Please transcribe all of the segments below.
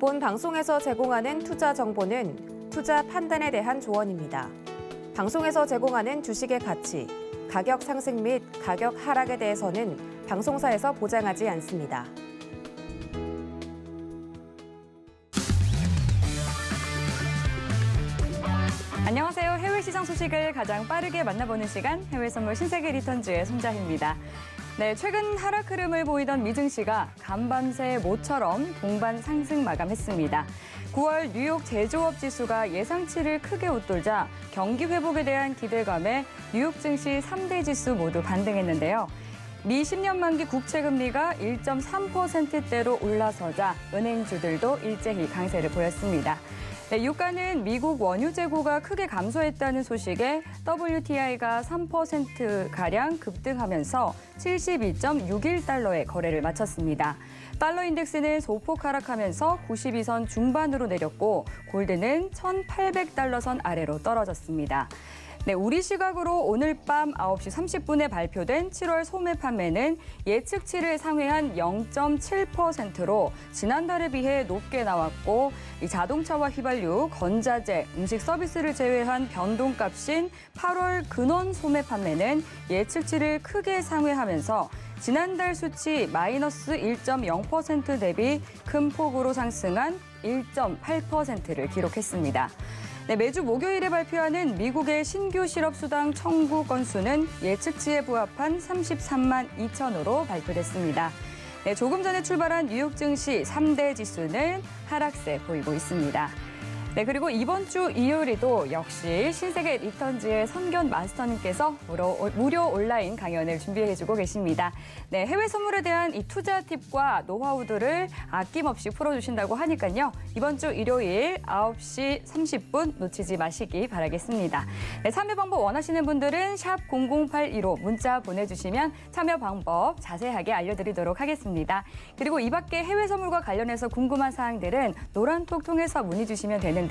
본 방송에서 제공하는 투자 정보는 투자 판단에 대한 조언입니다. 방송에서 제공하는 주식의 가치, 가격 상승 및 가격 하락에 대해서는 방송사에서 보장하지 않습니다. 안녕하세요. 해외 시장 소식을 가장 빠르게 만나보는 시간, 해외 선물 신세계 리턴즈의 손자희입니다. 네, 최근 하락 흐름을 보이던 미증시가 간밤새 모처럼 동반 상승 마감했습니다. 9월 뉴욕 제조업 지수가 예상치를 크게 웃돌자 경기 회복에 대한 기대감에 뉴욕 증시 3대 지수 모두 반등했는데요. 미 10년 만기 국채 금리가 1.3%대로 올라서자 은행주들도 일제히 강세를 보였습니다. 네, 유가는 미국 원유 재고가 크게 감소했다는 소식에 WTI가 3%가량 급등하면서 72.61달러에 거래를 마쳤습니다. 달러 인덱스는 소폭 하락하면서 92선 중반으로 내렸고 골드는 1,800달러 선 아래로 떨어졌습니다. 네, 우리 시각으로 오늘 밤 9시 30분에 발표된 7월 소매 판매는 예측치를 상회한 0.7%로 지난달에 비해 높게 나왔고 이 자동차와 휘발유, 건자재, 음식 서비스를 제외한 변동값인 8월 근원 소매 판매는 예측치를 크게 상회하면서 지난달 수치 마이너스 1.0% 대비 큰 폭으로 상승한 1.8%를 기록했습니다. 네, 매주 목요일에 발표하는 미국의 신규 실업수당 청구 건수는 예측치에 부합한 33만 2천으로 발표됐습니다. 네, 조금 전에 출발한 뉴욕 증시 3대 지수는 하락세 보이고 있습니다. 네, 그리고 이번 주 일요일에도 역시 신세계 리턴즈의 선견 마스터님께서 무료 온라인 강연을 준비해주고 계십니다. 네, 해외 선물에 대한 이 투자 팁과 노하우들을 아낌없이 풀어주신다고 하니까요. 이번 주 일요일 9시 30분 놓치지 마시기 바라겠습니다. 네, 참여 방법 원하시는 분들은 샵 0082로 문자 보내주시면 참여 방법 자세하게 알려드리도록 하겠습니다. 그리고 이 밖에 해외 선물과 관련해서 궁금한 사항들은 노란톡 통해서 문의 주시면 되는데요.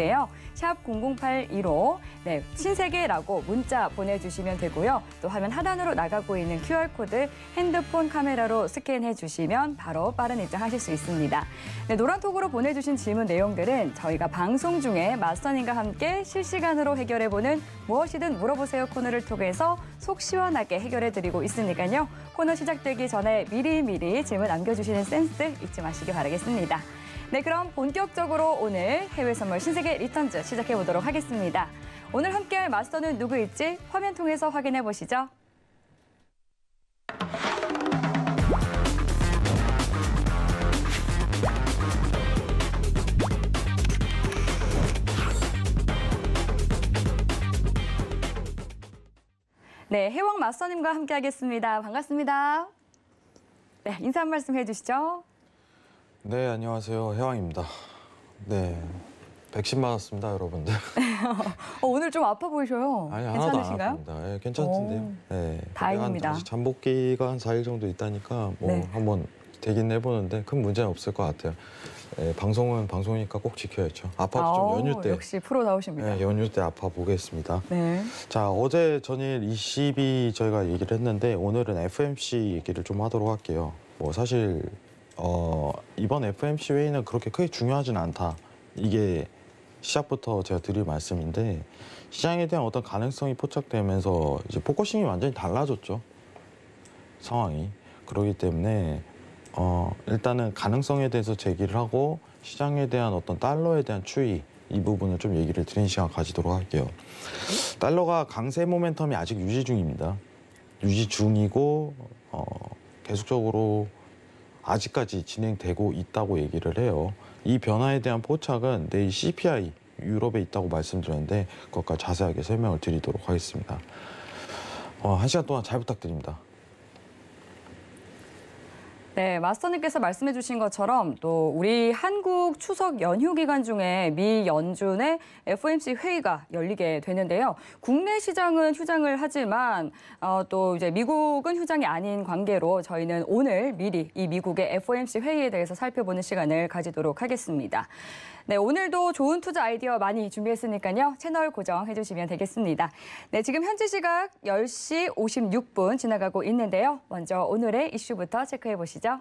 샵 0082로 네, 신세계라고 문자 보내주시면 되고요. 또 화면 하단으로 나가고 있는 QR코드 핸드폰 카메라로 스캔해 주시면 바로 빠른 입장하실 수 있습니다. 네, 노란톡으로 보내주신 질문 내용들은 저희가 방송 중에 마스터님과 함께 실시간으로 해결해보는 무엇이든 물어보세요 코너를 통해서 속 시원하게 해결해드리고 있으니까요. 코너 시작되기 전에 미리미리 질문 남겨주시는 센스 잊지 마시기 바라겠습니다. 네, 그럼 본격적으로 오늘 해외 선물 신세계 리턴즈 시작해보도록 하겠습니다. 오늘 함께할 마스터는 누구일지 화면 통해서 확인해 보시죠. 네, 해왕 마스터님과 함께하겠습니다. 반갑습니다. 네, 인사 한 말씀 해주시죠. 네, 안녕하세요. 해왕입니다. 네, 백신 맞았습니다, 여러분들. 오늘 좀 아파 보이셔요. 아니, 괜찮으신가요? 하나도 안 아픕니다. 네, 괜찮던데요. 네, 다행입니다. 아직 잠복기가 한 4일 정도 있다니까 뭐 네. 한번 되긴 해보는데 큰 문제는 없을 것 같아요. 네, 방송은 방송이니까 꼭 지켜야죠. 아파도 좀 연휴 때. 역시 프로다우십니다. 네, 연휴 때 아파 보겠습니다. 네. 자, 어제 전일 20이 저희가 얘기를 했는데 오늘은 FMC 얘기를 좀 하도록 할게요. 뭐 사실 이번 FMC 회의는 그렇게 크게 중요하진 않다. 이게 시작부터 제가 드릴 말씀인데 시장에 대한 어떤 가능성이 포착되면서 이제 포커싱이 완전히 달라졌죠. 상황이. 그렇기 때문에 일단은 가능성에 대해서 제기를 하고 시장에 대한 어떤 달러에 대한 추이 이 부분을 좀 얘기를 드리는 시간 가지도록 할게요. 달러가 강세 모멘텀이 아직 유지 중입니다. 유지 중이고 계속적으로 아직까지 진행되고 있다고 얘기를 해요. 이 변화에 대한 포착은 내일 CPI 유럽에 있다고 말씀드렸는데 그것까지 자세하게 설명을 드리도록 하겠습니다. 1시간 동안 잘 부탁드립니다. 네, 마스터님께서 말씀해 주신 것처럼 또 우리 한국 추석 연휴 기간 중에 미 연준의 FOMC 회의가 열리게 되는데요. 국내 시장은 휴장을 하지만 또 이제 미국은 휴장이 아닌 관계로 저희는 오늘 미리 이 미국의 FOMC 회의에 대해서 살펴보는 시간을 가지도록 하겠습니다. 네, 오늘도 좋은 투자 아이디어 많이 준비했으니까요. 채널 고정해 주시면 되겠습니다. 네, 지금 현지 시각 10시 56분 지나가고 있는데요. 먼저 오늘의 이슈부터 체크해 보시죠.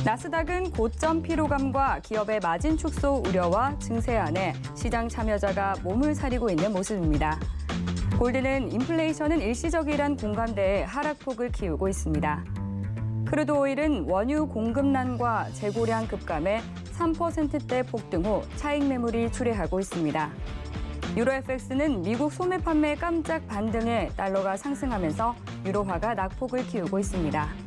나스닥은 고점 피로감과 기업의 마진 축소 우려와 증세 안에 시장 참여자가 몸을 사리고 있는 모습입니다. 골드는 인플레이션은 일시적이란 공감대에 하락폭을 키우고 있습니다. 크루드 오일은 원유 공급난과 재고량 급감에 3%대 폭등 후 차익 매물이 출회하고 있습니다. 유로 FX는 미국 소매 판매 깜짝 반등에 달러가 상승하면서 유로화가 낙폭을 키우고 있습니다.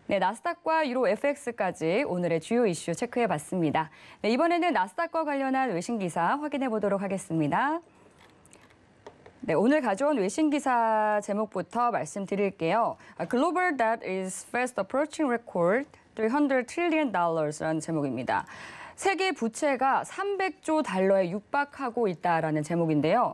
네, 나스닥과 유로 FX까지 오늘의 주요 이슈 체크해봤습니다. 네, 이번에는 나스닥과 관련한 외신 기사 확인해 보도록 하겠습니다. 네, 오늘 가져온 외신 기사 제목부터 말씀드릴게요. Global debt is fast approaching record $300 trillion.라는 제목입니다. 세계 부채가 300조 달러에 육박하고 있다라는 제목인데요.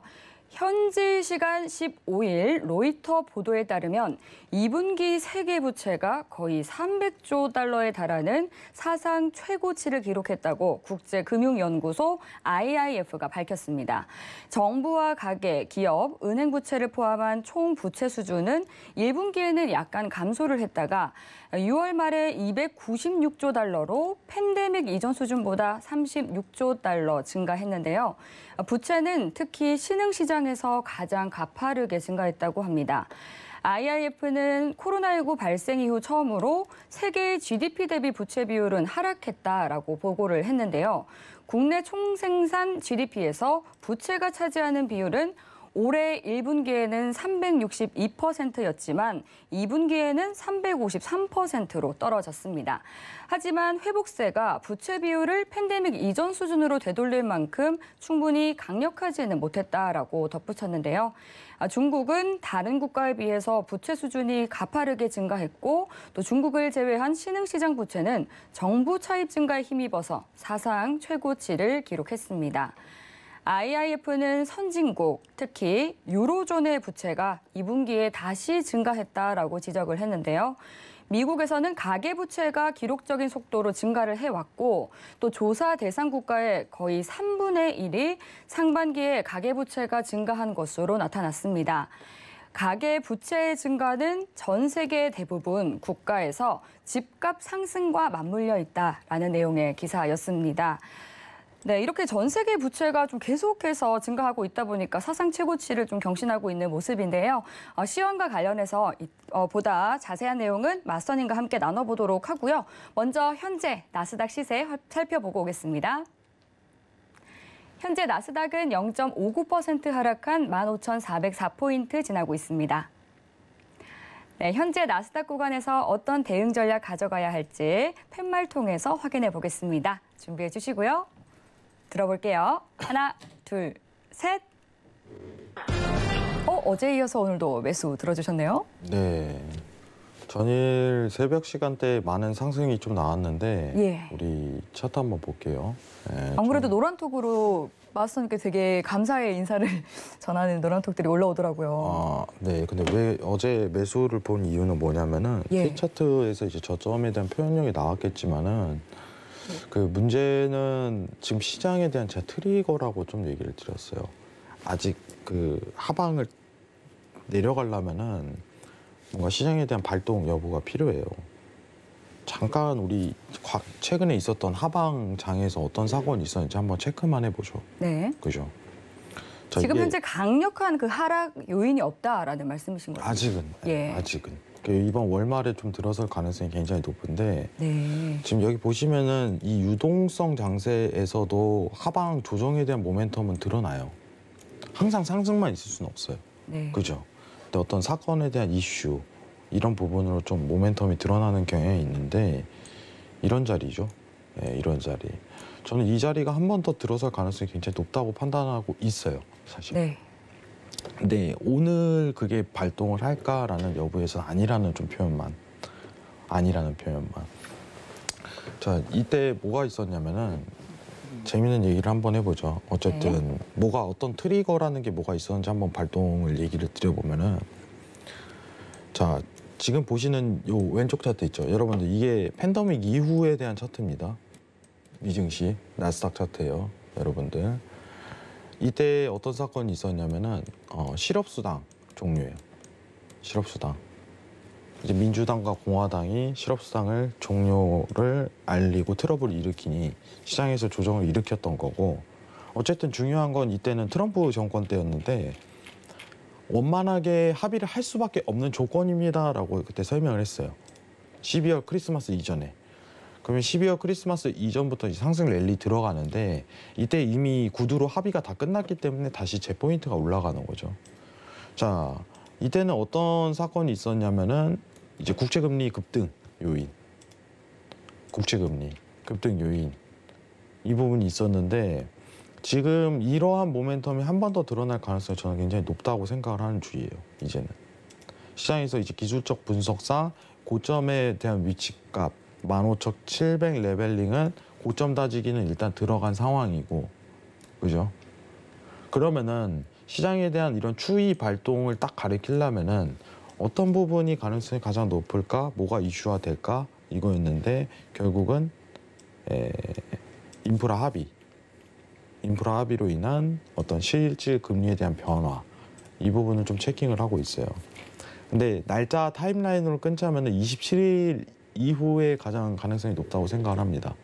현지 시간 15일 로이터 보도에 따르면 2분기 세계 부채가 거의 300조 달러에 달하는 사상 최고치를 기록했다고 국제금융연구소 IIF가 밝혔습니다. 정부와 가계, 기업, 은행 부채를 포함한 총 부채 수준은 1분기에는 약간 감소를 했다가 6월 말에 296조 달러로 팬데믹 이전 수준보다 36조 달러 증가했는데요. 부채는 특히 신흥시장에서 가장 가파르게 증가했다고 합니다. IIF는 코로나19 발생 이후 처음으로 세계의 GDP 대비 부채 비율은 하락했다라고 보고를 했는데요. 국내 총생산 GDP에서 부채가 차지하는 비율은 올해 1분기에는 362%였지만 2분기에는 353%로 떨어졌습니다. 하지만 회복세가 부채 비율을 팬데믹 이전 수준으로 되돌릴 만큼 충분히 강력하지는 못했다라고 덧붙였는데요. 중국은 다른 국가에 비해서 부채 수준이 가파르게 증가했고 또 중국을 제외한 신흥시장 부채는 정부 차입 증가에 힘입어서 사상 최고치를 기록했습니다. IIF는 선진국, 특히 유로존의 부채가 2분기에 다시 증가했다라고 지적을 했는데요. 미국에서는 가계부채가 기록적인 속도로 증가를 해왔고 또 조사 대상 국가의 거의 3분의 1이 상반기에 가계부채가 증가한 것으로 나타났습니다. 가계부채의 증가는 전 세계 대부분 국가에서 집값 상승과 맞물려 있다라는 내용의 기사였습니다. 네, 이렇게 전 세계 부채가 좀 계속해서 증가하고 있다 보니까 사상 최고치를 좀 경신하고 있는 모습인데요. 시황과 관련해서 보다 자세한 내용은 마스터님과 함께 나눠보도록 하고요. 먼저 현재 나스닥 시세 살펴보고 오겠습니다. 현재 나스닥은 0.59% 하락한 15,404포인트 지나고 있습니다. 네, 현재 나스닥 구간에서 어떤 대응 전략 가져가야 할지 팻말 통해서 확인해 보겠습니다. 준비해 주시고요. 들어볼게요. 하나, 둘, 셋. 어제 이어서 오늘도 매수 들어주셨네요. 네. 전일 새벽 시간대에 많은 상승이 좀 나왔는데 예. 우리 차트 한번 볼게요. 네, 아무래도 노란톡으로 마스터님께 되게 감사의 인사를 전하는 노란톡들이 올라오더라고요. 네. 근데 왜 어제 매수를 본 이유는 뭐냐면은 예. K차트에서 이제 저점에 대한 표현력이 나왔겠지만은 그 문제는 지금 시장에 대한 제가 트리거라고 좀 얘기를 드렸어요. 아직 그 하방을 내려가려면은 뭔가 시장에 대한 발동 여부가 필요해요. 잠깐 우리 최근에 있었던 하방장에서 어떤 사건이 있었는지 한번 체크만 해보죠. 네. 그죠? 자, 지금 이게 현재 강력한 그 하락 요인이 없다라는 말씀이신 거죠? 아직은. 예. 아직은. 이번 월말에 좀 들어설 가능성이 굉장히 높은데 네. 지금 여기 보시면은 이 유동성 장세에서도 하방 조정에 대한 모멘텀은 드러나요. 항상 상승만 있을 수는 없어요. 네. 그죠? 근데 어떤 사건에 대한 이슈 이런 부분으로 좀 모멘텀이 드러나는 경향이 있는데 이런 자리죠. 네, 이런 자리. 저는 이 자리가 한 번 더 들어설 가능성이 굉장히 높다고 판단하고 있어요. 사실. 네. 근데 오늘 그게 발동을 할까라는 여부에서는 아니라는 표현만. 자, 이때 뭐가 있었냐면은 재밌는 얘기를 한번 해보죠. 어쨌든 뭐가 어떤 트리거라는 게 뭐가 있었는지 한번 발동을 얘기를 드려보면은 자, 지금 보시는 요 왼쪽 차트 있죠. 여러분들 이게 팬데믹 이후에 대한 차트입니다. 미증시 나스닥 차트예요. 여러분들. 이때 어떤 사건이 있었냐면은 실업수당 종류예요. 실업수당. 이제 민주당과 공화당이 실업수당을 종료를 알리고 트러블을 일으키니 시장에서 조정을 일으켰던 거고, 어쨌든 중요한 건 이때는 트럼프 정권 때였는데 원만하게 합의를 할 수밖에 없는 조건입니다라고 그때 설명을 했어요. 12월 크리스마스 이전에. 그러면 12월 크리스마스 이전부터 이제 상승 랠리 들어가는데 이때 이미 구두로 합의가 다 끝났기 때문에 다시 재포인트가 올라가는 거죠. 자, 이때는 어떤 사건이 있었냐면은 이제 국채금리 급등 요인, 국채금리 급등 요인 이 부분이 있었는데 지금 이러한 모멘텀이 한 번 더 드러날 가능성이 저는 굉장히 높다고 생각을 하는 주의예요. 이제는 시장에서 이제 기술적 분석상 고점에 대한 위치값 15,700 레벨링은 고점 다지기는 일단 들어간 상황이고, 그죠? 그러면은 시장에 대한 이런 추이 발동을 딱 가리키려면은 어떤 부분이 가능성이 가장 높을까? 뭐가 이슈화 될까? 이거였는데 결국은 인프라 합의로 인한 어떤 실질 금리에 대한 변화, 이 부분을 좀 체킹을 하고 있어요. 근데 날짜 타임라인으로 끊자면 27일 이후에 가장 가능성이 높다고 생각을 합니다.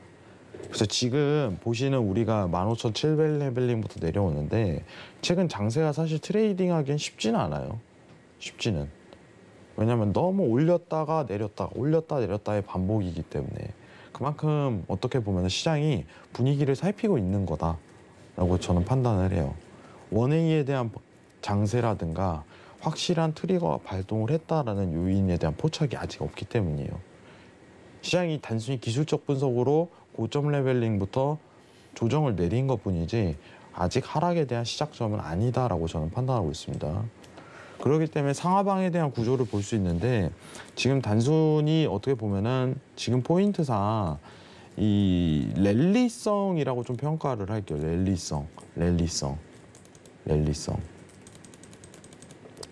그래서 지금 보시는 우리가 15,700 레벨링부터 내려오는데 최근 장세가 사실 트레이딩하기엔 쉽지는 않아요. 쉽지는. 왜냐하면 너무 올렸다가 내렸다의 반복이기 때문에 그만큼 어떻게 보면 시장이 분위기를 살피고 있는 거다라고 저는 판단을 해요. 원웨이에 대한 장세라든가 확실한 트리거가 발동을 했다라는 요인에 대한 포착이 아직 없기 때문이에요. 시장이 단순히 기술적 분석으로 고점 레벨링부터 조정을 내린 것뿐이지 아직 하락에 대한 시작점은 아니다라고 저는 판단하고 있습니다. 그렇기 때문에 상하방에 대한 구조를 볼 수 있는데 지금 단순히 어떻게 보면은 지금 포인트상 이 랠리성이라고 좀 평가를 할게요.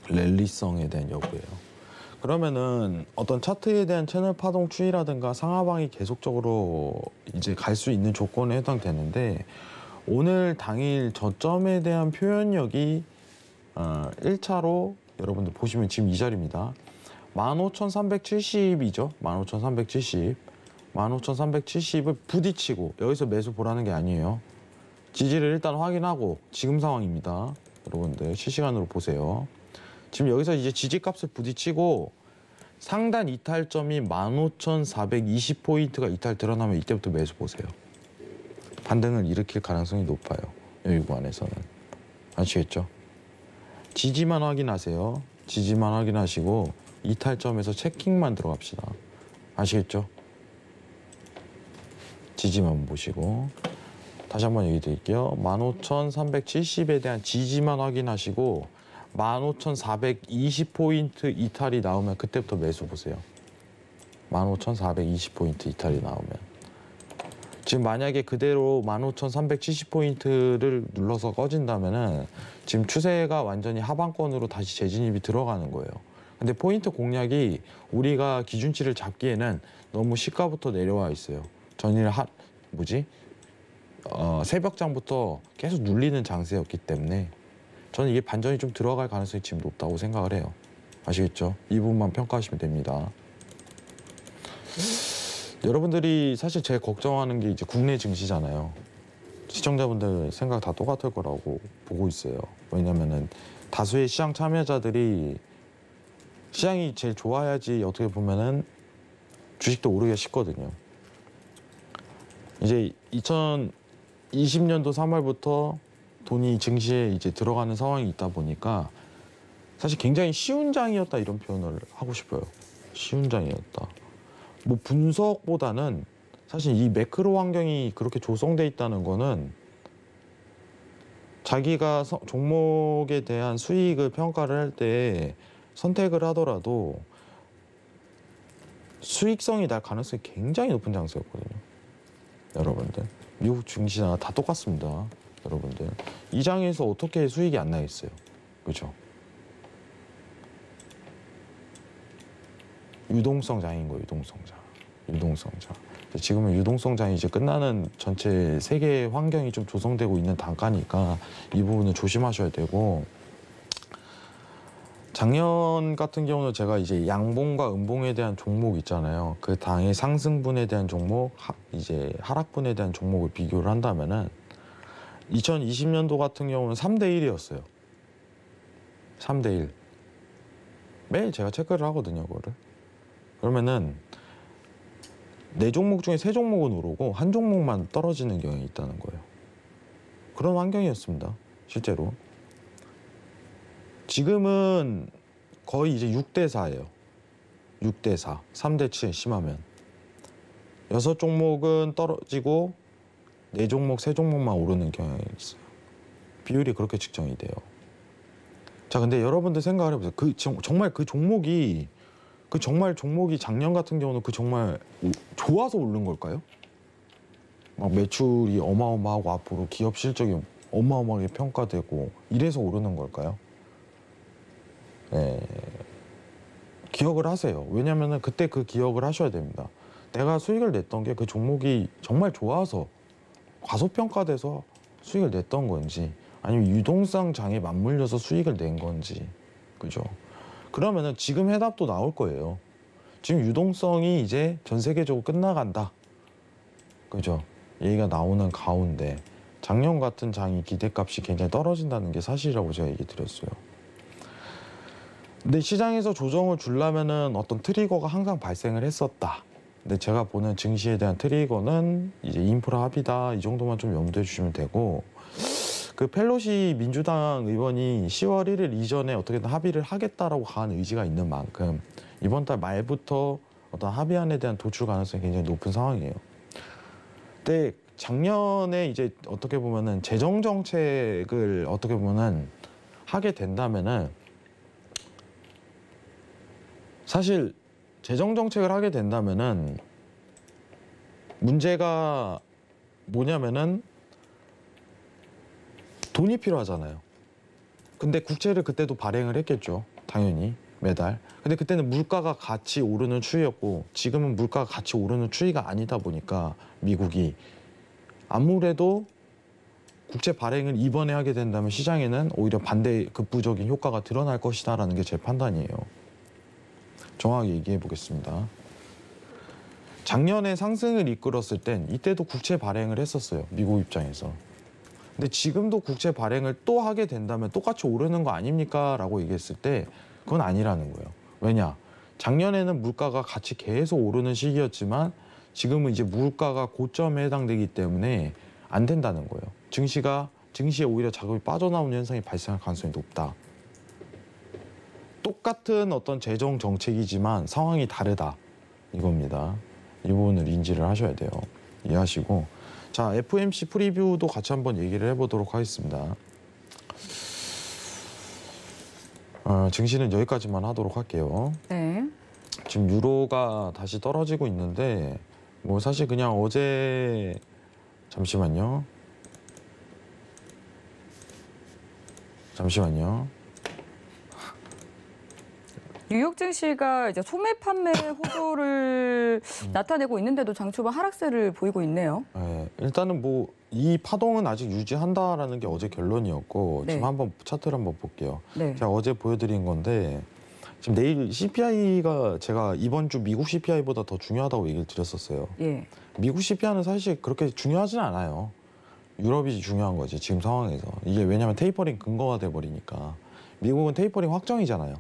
랠리성에 대한 여부예요. 그러면은 어떤 차트에 대한 채널 파동 추이라든가 상하방이 계속적으로 이제 갈 수 있는 조건에 해당되는데 오늘 당일 저점에 대한 표현력이 1차로 여러분들 보시면 지금 이 자리입니다. 15,370이죠. 15,370. 15,370을 부딪히고 여기서 매수 보라는 게 아니에요. 지지를 일단 확인하고 지금 상황입니다. 여러분들 실시간으로 보세요. 지금 여기서 이제 지지값을 부딪히고 상단 이탈점이 15,420포인트가 이탈 드러나면 이때부터 매수 보세요. 반등을 일으킬 가능성이 높아요. 여기 구간에서는. 아시겠죠? 지지만 확인하세요. 지지만 확인하시고 이탈점에서 체킹만 들어갑시다. 아시겠죠? 지지만 보시고 다시 한번 얘기 드릴게요. 15,370에 대한 지지만 확인하시고 15,420포인트 이탈이 나오면 그때부터 매수 보세요. 15,420포인트 이탈이 나오면. 지금 만약에 그대로 15,370포인트를 눌러서 꺼진다면은 지금 추세가 완전히 하방권으로 다시 재진입이 들어가는 거예요. 근데 포인트 공략이 우리가 기준치를 잡기에는 너무 시가부터 내려와 있어요. 전일 새벽장부터 계속 눌리는 장세였기 때문에 저는 이게 반전이 좀 들어갈 가능성이 지금 높다고 생각을 해요. 아시겠죠? 이 부분만 평가하시면 됩니다. 여러분들이 사실 제일 걱정하는 게 이제 국내 증시잖아요. 시청자분들 생각 다 똑같을 거라고 보고 있어요. 왜냐면은 다수의 시장 참여자들이 시장이 제일 좋아야지 어떻게 보면은 주식도 오르기가 쉽거든요. 이제 2020년도 3월부터 돈이 증시에 이제 들어가는 상황이 있다 보니까 사실 굉장히 쉬운 장이었다 이런 표현을 하고 싶어요. 쉬운 장이었다. 뭐 분석보다는 사실 이 매크로 환경이 그렇게 조성돼 있다는 거는 자기가 종목에 대한 수익을 평가를 할 때 선택을 하더라도 수익성이 날 가능성이 굉장히 높은 장세였거든요. 여러분들 미국 증시나 다 똑같습니다. 여러분들 이 장에서 어떻게 수익이 안 나겠어요. 그죠? 유동성 장인 거예요. 유동성 장. 지금은 유동성 장이 이제 끝나는 전체 세계 환경이 좀 조성되고 있는 단가니까 이 부분은 조심하셔야 되고 작년 같은 경우는 제가 이제 양봉과 음봉에 대한 종목 있잖아요. 그 당의 상승분에 대한 종목, 이제 하락분에 대한 종목을 비교를 한다면은 2020년도 같은 경우는 3대 1이었어요. 3대 1. 매일 제가 체크를 하거든요, 그거를. 그러면은 4종목 중에 3종목은 오르고 한 종목만 떨어지는 경향이 있다는 거예요. 그런 환경이었습니다, 실제로. 지금은 거의 이제 6대 4예요. 6대 4. 3대 7 심하면. 6종목은 떨어지고 4종목, 3종목만 오르는 경향이 있어요. 비율이 그렇게 측정이 돼요. 자, 근데 여러분들 생각을 해보세요. 정말 그 종목이 작년 같은 경우는 정말 좋아서 오른 걸까요? 막 매출이 어마어마하고 앞으로 기업 실적이 어마어마하게 평가되고 이래서 오르는 걸까요? 네. 기억을 하세요. 왜냐면은 그때 그 기억을 하셔야 됩니다. 내가 수익을 냈던 게 그 종목이 정말 좋아서 과소평가돼서 수익을 냈던 건지 아니면 유동성 장에 맞물려서 수익을 낸 건지, 그죠? 그러면은 지금 해답도 나올 거예요. 지금 유동성이 이제 전 세계적으로 끝나간다, 그죠? 얘기가 나오는 가운데 작년 같은 장이 기대값이 굉장히 떨어진다는 게 사실이라고 제가 얘기 드렸어요. 근데 시장에서 조정을 주려면은 어떤 트리거가 항상 발생을 했었다. 근데 제가 보는 증시에 대한 트리거는 이제 인프라 합의다, 이 정도만 좀 염두해 주시면 되고, 그 펠로시 민주당 의원이 10월 1일 이전에 어떻게든 합의를 하겠다라고 하는 의지가 있는 만큼 이번 달 말부터 어떤 합의안에 대한 도출 가능성이 굉장히 높은 상황이에요. 근데 작년에 이제 어떻게 보면은 재정 정책을 어떻게 보면은 하게 된다면은, 사실 재정 정책을 하게 된다면은 문제가 뭐냐면은 돈이 필요하잖아요. 근데 국채를 그때도 발행을 했겠죠, 당연히 매달. 근데 그때는 물가가 같이 오르는 추이였고 지금은 물가가 같이 오르는 추이가 아니다 보니까 미국이 아무래도 국채 발행을 이번에 하게 된다면 시장에는 오히려 반대 급부적인 효과가 드러날 것이다라는 게 제 판단이에요. 정확히 얘기해 보겠습니다. 작년에 상승을 이끌었을 땐 이때도 국채 발행을 했었어요, 미국 입장에서. 근데 지금도 국채 발행을 또 하게 된다면 똑같이 오르는 거 아닙니까? 라고 얘기했을 때 그건 아니라는 거예요. 왜냐? 작년에는 물가가 같이 계속 오르는 시기였지만 지금은 이제 물가가 고점에 해당되기 때문에 안 된다는 거예요. 증시에 오히려 자금이 빠져나오는 현상이 발생할 가능성이 높다. 똑같은 어떤 재정 정책이지만 상황이 다르다, 이겁니다. 이 부분을 인지를 하셔야 돼요. 이해하시고, 자, FOMC 프리뷰도 같이 한번 얘기를 해보도록 하겠습니다. 증시는 여기까지만 하도록 할게요. 네. 지금 유로가 다시 떨어지고 있는데 뭐 사실 그냥 어제, 잠시만요. 뉴욕 증시가 이제 소매 판매 호조를 나타내고 있는데도 장 초반 하락세를 보이고 있네요. 네, 일단은 뭐 이 파동은 아직 유지한다라는 게 어제 결론이었고, 네. 지금 한번 차트를 한번 볼게요. 네. 제가 어제 보여드린 건데 지금 내일 CPI가 제가 이번 주 미국 CPI보다 더 중요하다고 얘기를 드렸었어요. 예. 미국 CPI는 사실 그렇게 중요하진 않아요. 유럽이 중요한 거지, 지금 상황에서. 이게 왜냐면 테이퍼링 근거가 돼버리니까. 미국은 테이퍼링 확정이잖아요,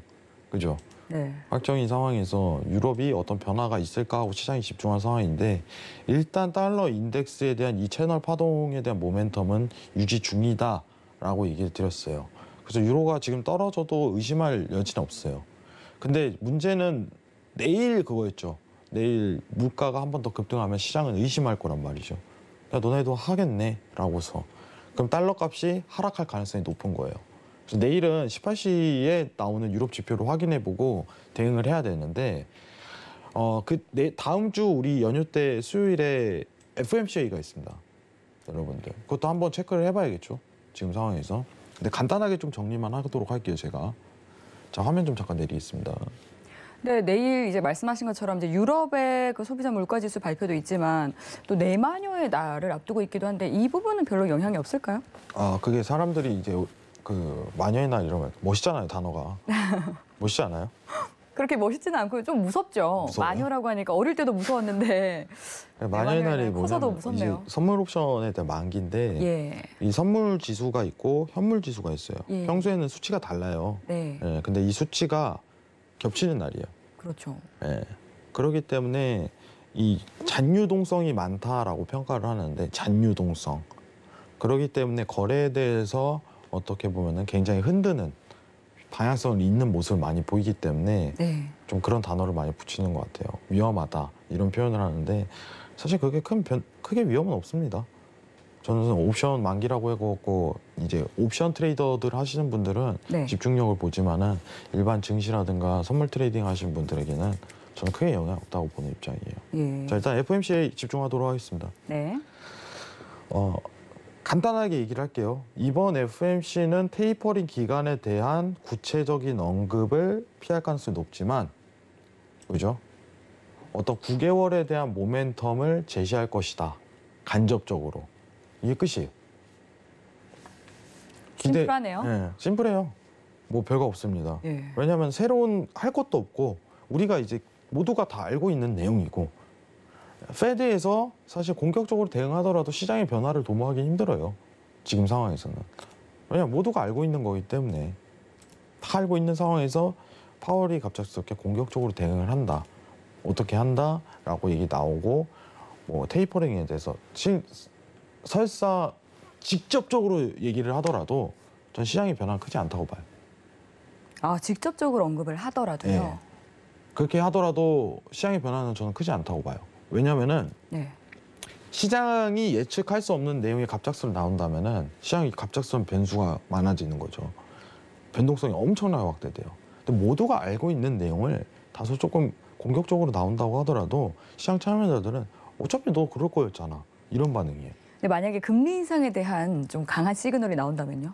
그죠? 네. 확정인 상황에서 유럽이 어떤 변화가 있을까 하고 시장이 집중한 상황인데, 일단 달러 인덱스에 대한 이 채널 파동에 대한 모멘텀은 유지 중이다라고 얘기를 드렸어요. 그래서 유로가 지금 떨어져도 의심할 여지는 없어요. 근데 문제는 내일 그거였죠. 내일 물가가 한 번 더 급등하면 시장은 의심할 거란 말이죠. 야, 너네도 하겠네 라고서. 그럼 달러 값이 하락할 가능성이 높은 거예요. 그래서 내일은 18시에 나오는 유럽 지표를 확인해보고 대응을 해야 되는데, 다음 주 우리 연휴 때 수요일에 FOMC가 있습니다, 여러분들. 그것도 한번 체크를 해봐야겠죠, 지금 상황에서. 근데 간단하게 좀 정리만 하도록 할게요, 제가. 자, 화면 좀 잠깐 내리겠습니다. 네, 내일 이제 말씀하신 것처럼 이제 유럽의 그 소비자 물가지수 발표도 있지만 또 내마녀의 날을 앞두고 있기도 한데 이 부분은 별로 영향이 없을까요? 그게 사람들이 이제 그 마녀의 날 이러면 멋있잖아요, 단어가. 멋있지 않아요? 그렇게 멋있지는 않고 좀 무섭죠. 무서워요? 마녀라고 하니까 어릴 때도 무서웠는데 마녀의 날이 커서도 뭐냐면 이제 무섭네요. 선물 옵션에 대한 만기인데 예. 이 선물 지수가 있고 현물 지수가 있어요. 예. 평소에는 수치가 달라요. 네. 예, 근데 이 수치가 겹치는 날이에요. 그렇죠. 예. 그렇기 때문에 이 잔유동성이 많다라고 평가를 하는데 잔유동성. 그렇기 때문에 거래에 대해서 어떻게 보면은 굉장히 흔드는 방향성을 잃는 모습을 많이 보이기 때문에 네. 좀 그런 단어를 많이 붙이는 것 같아요. 위험하다 이런 표현을 하는데 사실 그게 크게 위험은 없습니다. 저는 옵션 만기라고 해갖고 이제 옵션 트레이더들 하시는 분들은 네. 집중력을 보지만은 일반 증시라든가 선물 트레이딩 하시는 분들에게는 저는 크게 영향 없다고 보는 입장이에요. 예. 자, 일단 FOMC에 집중하도록 하겠습니다. 네. 간단하게 얘기를 할게요. 이번 FOMC는 테이퍼링 기간에 대한 구체적인 언급을 피할 가능성이 높지만, 그죠? 어떤 9개월에 대한 모멘텀을 제시할 것이다. 간접적으로. 이게 끝이에요. 심플하네요. 네, 심플해요. 뭐 별거 없습니다. 예. 왜냐하면 새로운 할 것도 없고 우리가 이제 모두가 다 알고 있는 내용이고 페드에서 사실 공격적으로 대응하더라도 시장의 변화를 도모하기 힘들어요. 지금 상황에서는. 왜냐하면 모두가 알고 있는 거기 때문에 다 알고 있는 상황에서 파월이 갑작스럽게 공격적으로 대응을 한다. 어떻게 한다라고 얘기 나오고 뭐 테이퍼링에 대해서 설사 직접적으로 얘기를 하더라도 전 시장의 변화는 크지 않다고 봐요. 아, 직접적으로 언급을 하더라도요. 네. 그렇게 하더라도 시장의 변화는 저는 크지 않다고 봐요. 왜냐면은 네. 시장이 예측할 수 없는 내용이 갑작스럽게 나온다면은 시장이 갑작스러운 변수가 많아지는 거죠. 변동성이 엄청나게 확대돼요. 근데 모두가 알고 있는 내용을 다소 조금 공격적으로 나온다고 하더라도 시장 참여자들은 어차피 너 그럴 거였잖아. 이런 반응이에요. 근데 만약에 금리 인상에 대한 좀 강한 시그널이 나온다면요?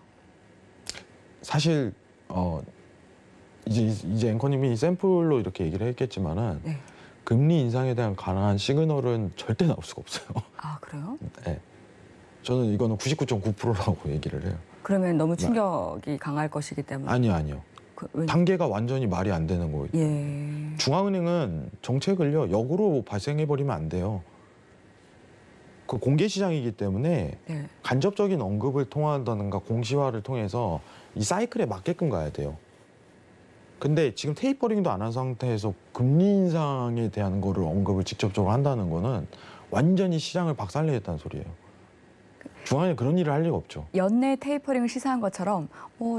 사실 이제 앵커님이 샘플로 이렇게 얘기를 했겠지만은 네. 금리 인상에 대한 강한 시그널은 절대 나올 수가 없어요. 아, 그래요? 네. 저는 이거는 99.9%라고 얘기를 해요. 그러면 너무 충격이 강할 것이기 때문에. 아니요. 단계가 완전히 말이 안 되는 거예요. 예. 중앙은행은 정책을요 역으로 발생해버리면 안 돼요. 그 공개 시장이기 때문에 네. 간접적인 언급을 통한다든가 공시화를 통해서 이 사이클에 맞게끔 가야 돼요. 근데 지금 테이퍼링도 안 한 상태에서 금리 인상에 대한 거를 언급을 직접적으로 한다는 거는 완전히 시장을 박살내겠다는 소리예요. 중앙에 그런 일을 할 리가 없죠. 연내 테이퍼링을 시사한 것처럼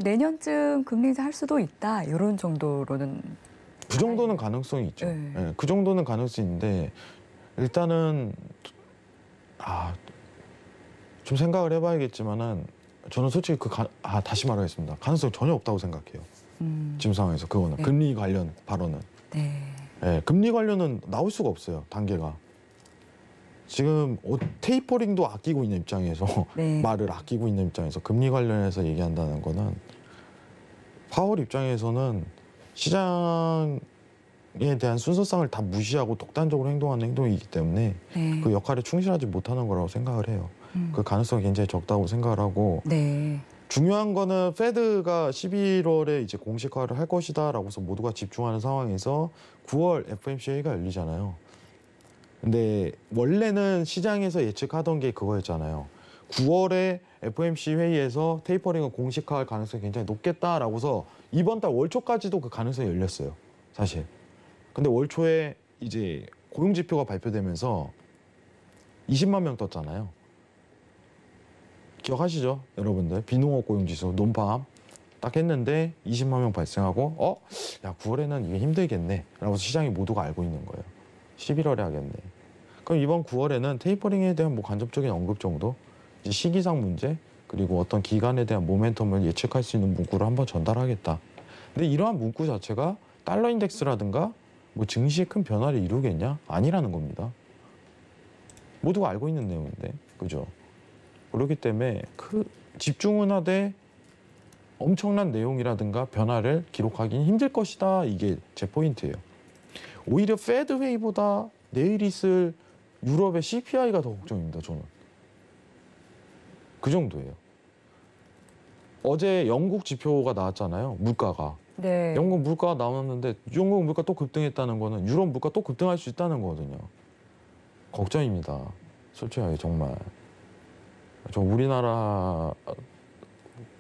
내년쯤 금리 인상 할 수도 있다. 이런 정도로는. 그 정도는 가능성이 있죠. 네. 예, 그 정도는 가능성이 있는데 일단은 좀 생각을 해봐야겠지만은 저는 솔직히 다시 말하겠습니다. 가능성이 전혀 없다고 생각해요. 지금 상황에서 그거는 네. 금리 관련 발언은. 네. 예, 금리 관련은 나올 수가 없어요. 단계가. 지금 테이퍼링도 아끼고 있는 입장에서 네. 말을 아끼고 있는 입장에서 금리 관련해서 얘기한다는 거는 파월 입장에서는 시장에 대한 순서상을 다 무시하고 독단적으로 행동하는 행동이기 때문에 네. 그 역할에 충실하지 못하는 거라고 생각을 해요. 그 가능성이 굉장히 적다고 생각을 하고 네. 중요한 거는 페드가 11월에 이제 공식화를 할 것이다라고서 모두가 집중하는 상황에서 9월 FOMC 회의가 열리잖아요. 근데 원래는 시장에서 예측하던 게 그거였잖아요. 9월에 FOMC 회의에서 테이퍼링을 공식화할 가능성이 굉장히 높겠다라고서 이번 달 월 초까지도 그 가능성이 열렸어요. 사실. 근데 월 초에 이제 고용 지표가 발표되면서 20만 명 떴잖아요. 기억하시죠? 여러분들. 비농업 고용 지수 논팜 딱 했는데 20만 명 발생하고 야 9월에는 이게 힘들겠네 라고 시장이 모두가 알고 있는 거예요. 11월에 하겠네. 그럼 이번 9월에는 테이퍼링에 대한 뭐 간접적인 언급 정도, 이제 시기상 문제, 그리고 어떤 기간에 대한 모멘텀을 예측할 수 있는 문구를 한번 전달하겠다. 근데 이러한 문구 자체가 달러 인덱스라든가 뭐 증시에 큰 변화를 이루겠냐? 아니라는 겁니다. 모두가 알고 있는 내용인데, 그죠? 그렇기 때문에 집중은 하되 엄청난 내용이라든가 변화를 기록하기는 힘들 것이다. 이게 제 포인트예요. 오히려 페드 회의보다 내일 있을 유럽의 CPI가 더 걱정입니다. 저는. 그 정도예요. 어제 영국 지표가 나왔잖아요. 물가가. 네. 영국 물가가 나왔는데 영국 물가 또 급등했다는 거는 유럽 물가 또 급등할 수 있다는 거거든요. 걱정입니다. 솔직하게 정말. 저 우리나라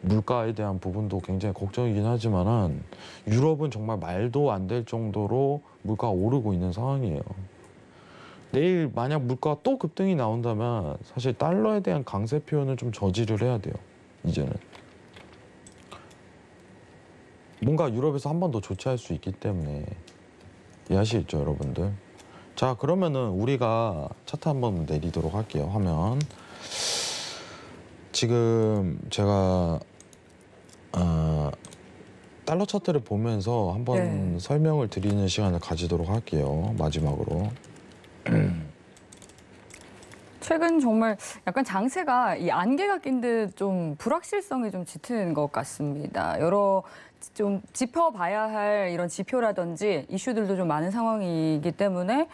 물가에 대한 부분도 굉장히 걱정이긴 하지만은 유럽은 정말 말도 안 될 정도로 물가가 오르고 있는 상황이에요. 내일 만약 물가가 또 급등이 나온다면 사실 달러에 대한 강세 표현을 좀 저지를 해야 돼요. 이제는. 뭔가 유럽에서 한 번 더 조치할 수 있기 때문에 이해하시겠죠, 여러분들? 자, 그러면은 우리가 차트 한번 내리도록 할게요. 화면. 지금 제가 달러 차트를 보면서 한번 설명을 드리는 시간을 가지도록 할게요. 마지막으로. 최근 정말 약간 장세가 이 안개가 낀 듯 좀 불확실성이 좀 짙은 것 같습니다. 여러 좀 짚어봐야 할 이런 지표라든지 이슈들도 좀 많은 상황이기 때문에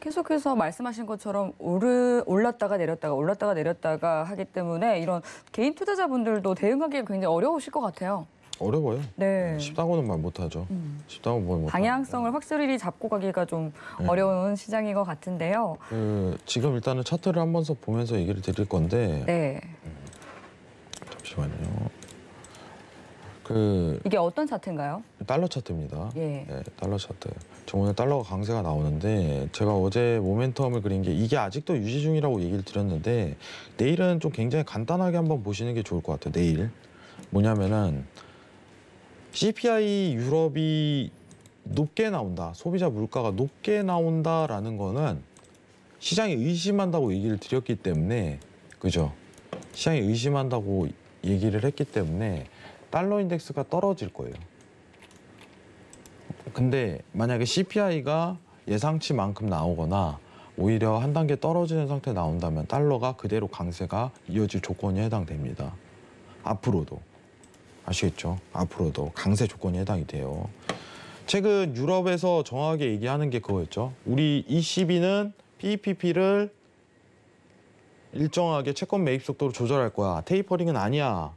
계속해서 말씀하신 것처럼 올랐다가 내렸다가 하기 때문에 이런 개인 투자자분들도 대응하기가 굉장히 어려우실 것 같아요. 어려워요. 네. 쉽다고는 말 못하죠. 쉽다고 말 못하죠. 방향성을 확실히 잡고 가기가 좀 어려운 시장인 것 같은데요. 지금 일단은 차트를 한 번 더 보면서 얘기를 드릴 건데 네. 잠시만요. 이게 어떤 차트인가요? 달러 차트입니다. 예. 네, 달러 차트. 저 오늘 달러가 강세가 나오는데 제가 어제 모멘텀을 그린 게 이게 아직도 유지 중이라고 얘기를 드렸는데 내일은 좀 굉장히 간단하게 한번 보시는 게 좋을 것 같아요. 내일. 뭐냐면은 CPI 유럽이 높게 나온다. 소비자 물가가 높게 나온다라는 거는 시장이 의심한다고 얘기를 드렸기 때문에 그죠? 시장이 의심한다고 얘기를 했기 때문에 달러 인덱스가 떨어질 거예요. 근데 만약에 CPI가 예상치만큼 나오거나 오히려 한 단계 떨어지는 상태 나온다면 달러가 그대로 강세가 이어질 조건이 해당됩니다. 앞으로도. 아시겠죠? 앞으로도 강세 조건이 해당이 돼요. 최근 유럽에서 정확하게 얘기하는 게 그거였죠. 우리 ECB는 PEPP를 일정하게 채권 매입 속도로 조절할 거야. 테이퍼링은 아니야.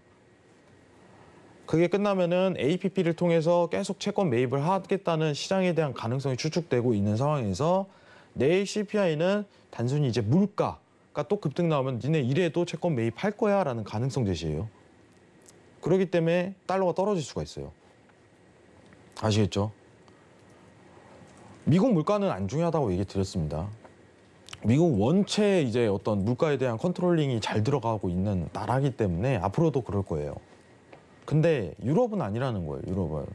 그게 끝나면은 APP를 통해서 계속 채권 매입을 하겠다는 시장에 대한 가능성이 추측되고 있는 상황에서 내일 CPI는 단순히 이제 물가가 또 급등 나오면 니네 이래도 채권 매입할 거야 라는 가능성 제시예요. 그렇기 때문에 달러가 떨어질 수가 있어요. 아시겠죠? 미국 물가는 안 중요하다고 얘기 드렸습니다. 미국 원체 이제 어떤 물가에 대한 컨트롤링이 잘 들어가고 있는 나라기 때문에 앞으로도 그럴 거예요. 근데 유럽은 아니라는 거예요. 유럽은.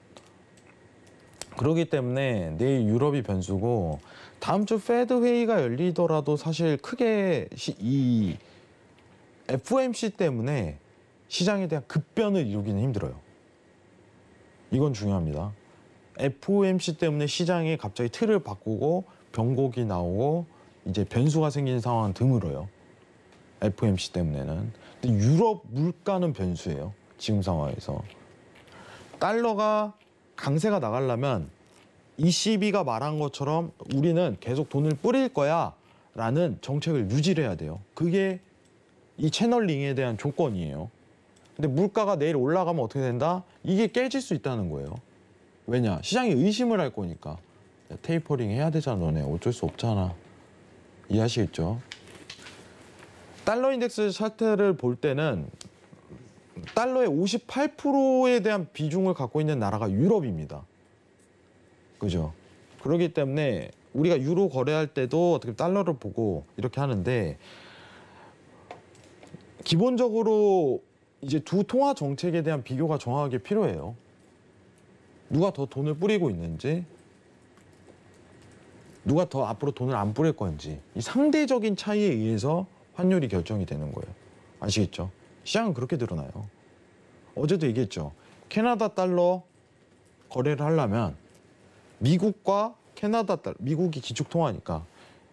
그렇기 때문에 내일 유럽이 변수고 다음 주 페드 회의가 열리더라도 사실 크게 이 FOMC 때문에 시장에 대한 급변을 이루기는 힘들어요. 이건 중요합니다. FOMC 때문에 시장이 갑자기 틀을 바꾸고 변곡이 나오고 이제 변수가 생긴 상황은 드물어요. FOMC 때문에는. 근데 유럽 물가는 변수예요. 지금 상황에서. 달러가 강세가 나가려면 ECB가 말한 것처럼 우리는 계속 돈을 뿌릴 거야 라는 정책을 유지를 해야 돼요. 그게 이 채널링에 대한 조건이에요. 근데 물가가 내일 올라가면 어떻게 된다? 이게 깨질 수 있다는 거예요. 왜냐? 시장이 의심을 할 거니까. 야, 테이퍼링 해야 되잖아, 너네. 어쩔 수 없잖아. 이해하시겠죠? 달러 인덱스 차트를 볼 때는 달러의 58%에 대한 비중을 갖고 있는 나라가 유럽입니다. 그죠? 그렇기 때문에 우리가 유로 거래할 때도 어떻게 달러를 보고 이렇게 하는데 기본적으로 이제 두 통화 정책에 대한 비교가 정확하게 필요해요. 누가 더 돈을 뿌리고 있는지, 누가 더 앞으로 돈을 안 뿌릴 건지 이 상대적인 차이에 의해서 환율이 결정이 되는 거예요. 아시겠죠? 시장은 그렇게 드러나요. 어제도 얘기했죠. 캐나다 달러 거래를 하려면 미국과 캐나다 달러, 미국이 기축 통화니까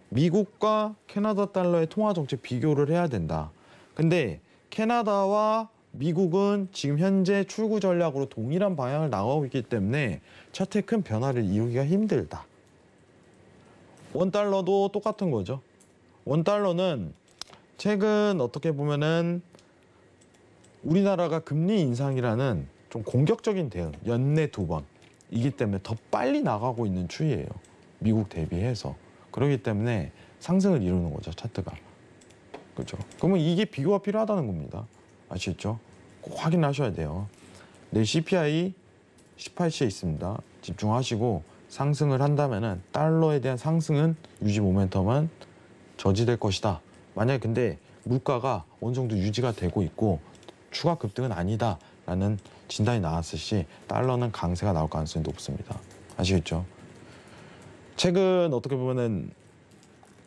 미국과 캐나다 달러의 통화 정책 비교를 해야 된다. 근데 캐나다와 미국은 지금 현재 출구 전략으로 동일한 방향을 나가고 있기 때문에 차트에 큰 변화를 이루기가 힘들다. 원달러도 똑같은 거죠. 원달러는 최근 어떻게 보면은 우리나라가 금리 인상이라는 좀 공격적인 대응, 연내 2번이기 때문에 더 빨리 나가고 있는 추이예요. 미국 대비해서. 그렇기 때문에 상승을 이루는 거죠, 차트가. 그렇죠? 그러면 이게 비교가 필요하다는 겁니다. 아시겠죠? 꼭 확인하셔야 돼요. 내일 CPI 18시에 있습니다. 집중하시고 상승을 한다면은 달러에 대한 상승은 유지 모멘텀은 저지될 것이다. 만약에 근데 물가가 어느 정도 유지가 되고 있고 추가 급등은 아니다라는 진단이 나왔을 시 달러는 강세가 나올 가능성이 높습니다. 아시겠죠? 최근 어떻게 보면은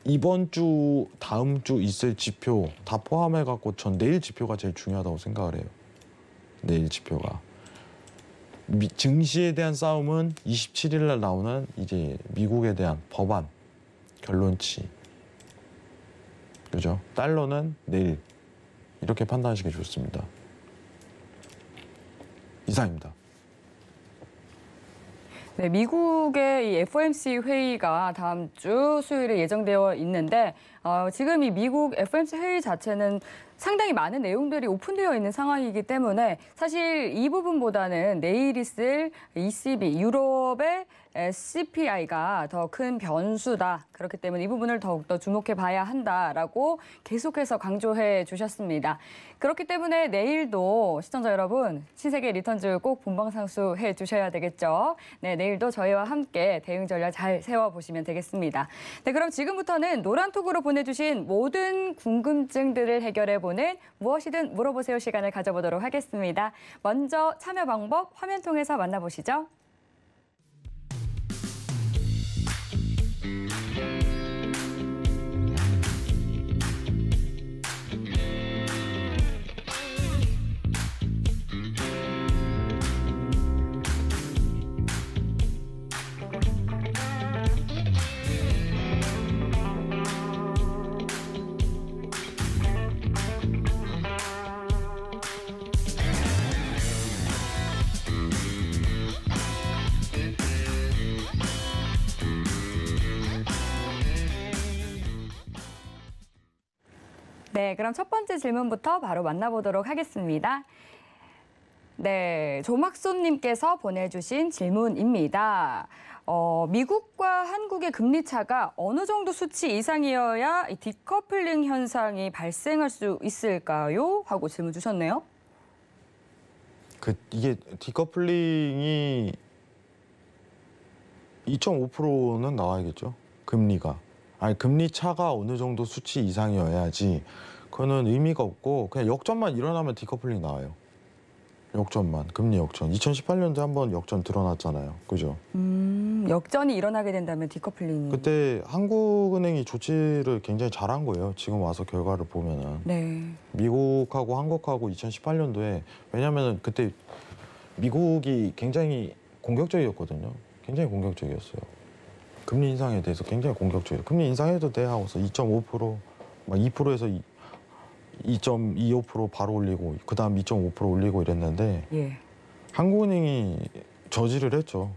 이번 주, 다음 주 있을 지표 다 포함해 갖고 전 내일 지표가 제일 중요하다고 생각을 해요. 내일 지표가. 증시에 대한 싸움은 27일 날 나오는 이제 미국에 대한 법안 결론치. 그죠? 달러는 내일 이렇게 판단하시기 좋습니다. 이상입니다. 네, 미국의 이 FOMC 회의가 다음 주 수요일에 예정되어 있는데 지금 이 미국 FOMC 회의 자체는 상당히 많은 내용들이 오픈되어 있는 상황이기 때문에 사실 이 부분보다는 내일 있을 ECB, 유럽의 CPI가 더 큰 변수다. 그렇기 때문에 이 부분을 더욱더 주목해 봐야 한다라고 계속해서 강조해 주셨습니다. 그렇기 때문에 내일도 시청자 여러분, 신세계 리턴즈 꼭 본방상수해 주셔야 되겠죠. 네, 내일도 저희와 함께 대응 전략 잘 세워보시면 되겠습니다. 네, 그럼 지금부터는 노란톡으로 보내주신 모든 궁금증들을 해결해보는 무엇이든 물어보세요 시간을 가져보도록 하겠습니다. 먼저 참여 방법 화면 통해서 만나보시죠. 네, 그럼 첫 번째 질문부터 바로 만나보도록 하겠습니다. 네, 조막손님께서 보내주신 질문입니다. 미국과 한국의 금리 차가 어느 정도 수치 이상이어야 이 디커플링 현상이 발생할 수 있을까요? 하고 질문 주셨네요. 이게 디커플링이 2.5%는 나와야겠죠. 금리가. 아니 금리 차가 어느 정도 수치 이상이어야지 그거는 의미가 없고 그냥 역전만 일어나면 디커플링 나와요. 역전만, 금리 역전. 2018년도에 한번 역전 드러났잖아요. 그죠? 역전이 일어나게 된다면 디커플링이. 그때 한국은행이 조치를 굉장히 잘한 거예요. 지금 와서 결과를 보면은. 네. 미국하고 한국하고 2018년도에 왜냐면은 그때 미국이 굉장히 공격적이었거든요. 굉장히 공격적이었어요. 금리 인상에 대해서 굉장히 공격적이에요. 금리 인상해도 돼 하고서 2.5%, 막 2%에서 2.25% 바로 올리고 그 다음 2.5% 올리고 이랬는데 예. 한국은행이 저지를 했죠.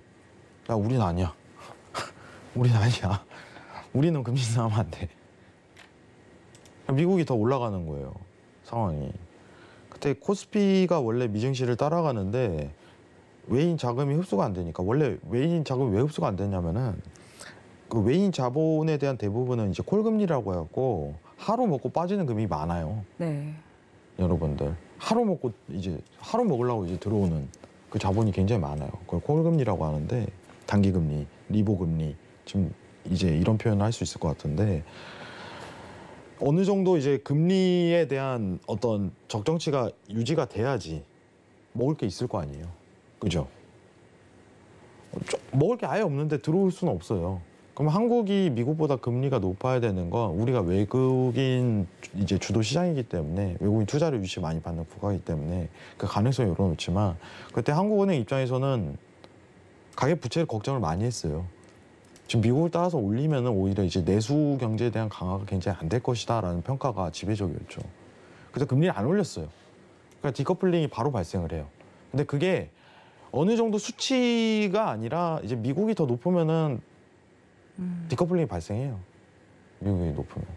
야, 우린 아니야. 우린 아니야. 우리는 금리 인상하면 안 돼. 미국이 더 올라가는 거예요. 상황이. 그때 코스피가 원래 미증시를 따라가는데 외인 자금이 흡수가 안 되니까 원래 외인 자금이 왜 흡수가 안 되냐면은 그 외인 자본에 대한 대부분은 이제 콜금리라고 해갖고 하루 먹고 빠지는 금이 많아요. 네. 여러분들 하루 먹으려고 이제 들어오는 그 자본이 굉장히 많아요. 그걸 콜금리라고 하는데 단기금리, 리보금리 지금 이제 이런 표현을 할 수 있을 것 같은데 어느 정도 이제 금리에 대한 어떤 적정치가 유지가 돼야지 먹을 게 있을 거 아니에요. 그죠? 먹을 게 아예 없는데 들어올 수는 없어요. 그럼 한국이 미국보다 금리가 높아야 되는 건 우리가 외국인 이제 주도 시장이기 때문에 외국인 투자를 유치 많이 받는 국가이기 때문에 그 가능성이 열어놓지만 그때 한국은행 입장에서는 가계 부채를 걱정을 많이 했어요. 지금 미국을 따라서 올리면은 오히려 이제 내수 경제에 대한 강화가 굉장히 안 될 것이다라는 평가가 지배적이었죠. 그래서 금리를 안 올렸어요. 그러니까 디커플링이 바로 발생을 해요. 근데 그게 어느 정도 수치가 아니라 이제 미국이 더 높으면은 디커플링이 발생해요. 미국이 높으면.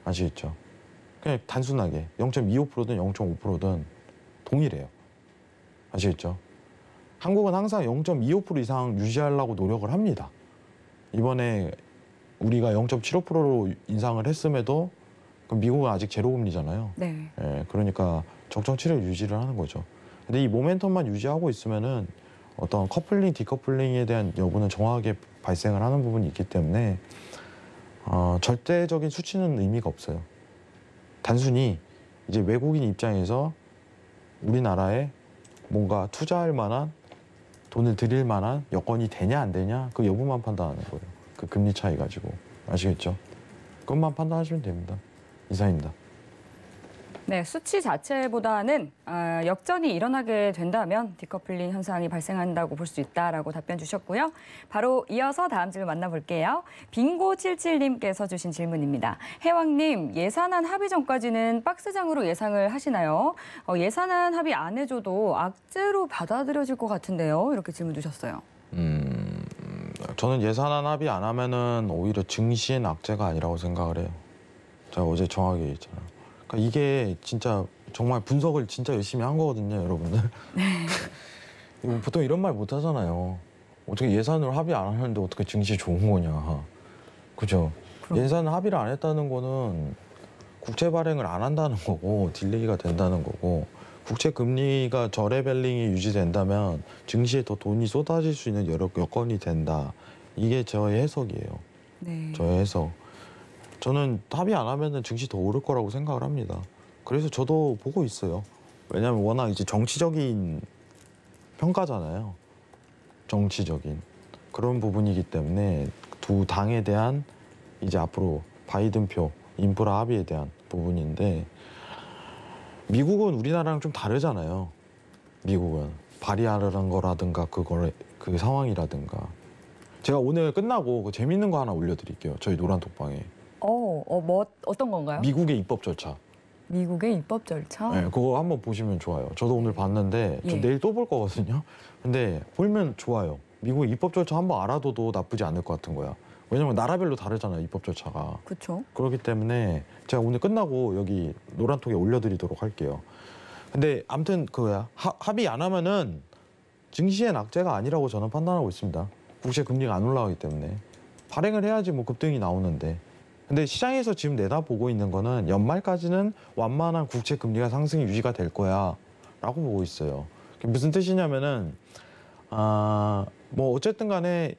아시겠죠? 그냥 단순하게 0.25%든 0.5%든 동일해요. 아시겠죠? 한국은 항상 0.25% 이상 유지하려고 노력을 합니다. 이번에 우리가 0.75%로 인상을 했음에도 그럼 미국은 아직 제로금리잖아요. 네. 예, 그러니까 적정치를 유지를 하는 거죠. 근데 이 모멘텀만 유지하고 있으면은 어떤 커플링, 디커플링에 대한 여부는 정확하게 발생을 하는 부분이 있기 때문에 절대적인 수치는 의미가 없어요. 단순히 이제 외국인 입장에서 우리나라에 뭔가 투자할 만한 돈을 들일 만한 여건이 되냐 안 되냐 그 여부만 판단하는 거예요. 그 금리 차이 가지고. 아시겠죠? 그것만 판단하시면 됩니다. 이상입니다. 네, 수치 자체보다는 역전이 일어나게 된다면 디커플링 현상이 발생한다고 볼 수 있다라고 답변 주셨고요. 바로 이어서 다음 질문 만나볼게요. 빙고77님께서 주신 질문입니다. 해왕님, 예산안 합의 전까지는 박스장으로 예상을 하시나요? 예산안 합의 안 해줘도 악재로 받아들여질 것 같은데요. 이렇게 질문 주셨어요. 저는 예산안 합의 안 하면은 오히려 증시엔 악재가 아니라고 생각을 해요. 제가 어제 정확하게 얘기했잖아요. 그러니까 이게 진짜 정말 분석을 진짜 열심히 한 거거든요, 여러분들. 보통 이런 말 못 하잖아요. 어떻게 예산으로 합의 안 하는데 어떻게 증시 좋은 거냐. 그죠? 예산 합의를 안 했다는 거는 국채 발행을 안 한다는 거고 딜레이가 된다는 거고 국채 금리가 저레벨링이 유지된다면 증시에 더 돈이 쏟아질 수 있는 여러 여건이 된다. 이게 저의 해석이에요. 네. 저의 해석. 저는 합의 안 하면은 증시 더 오를 거라고 생각을 합니다. 그래서 저도 보고 있어요. 왜냐하면 워낙 이제 정치적인 평가잖아요. 정치적인 그런 부분이기 때문에 두 당에 대한 이제 앞으로 바이든 표 인프라 합의에 대한 부분인데 미국은 우리나라랑 좀 다르잖아요. 미국은 발의하는 거라든가 그 상황이라든가 제가 오늘 끝나고 그 재밌는 거 하나 올려드릴게요. 저희 노란톡방에. 어떤 건가요? 미국의 입법 절차. 미국의 입법 절차? 네, 그거 한번 보시면 좋아요. 저도 오늘 봤는데 저 예. 내일 또 볼 거거든요. 근데 보면 좋아요. 미국의 입법 절차 한번 알아둬도 나쁘지 않을 것 같은 거야. 왜냐면 나라별로 다르잖아요, 입법 절차가. 그렇죠. 그렇기 때문에 제가 오늘 끝나고 여기 노란톡에 올려드리도록 할게요. 근데 아무튼 합의 안 하면은 증시엔 악재가 아니라고 저는 판단하고 있습니다. 국채 금리가 안 올라가기 때문에 발행을 해야지 뭐 급등이 나오는데. 근데 시장에서 지금 내다보고 있는 거는 연말까지는 완만한 국채 금리가 상승이 유지가 될 거야라고 보고 있어요. 그게 무슨 뜻이냐면은 뭐 어쨌든 간에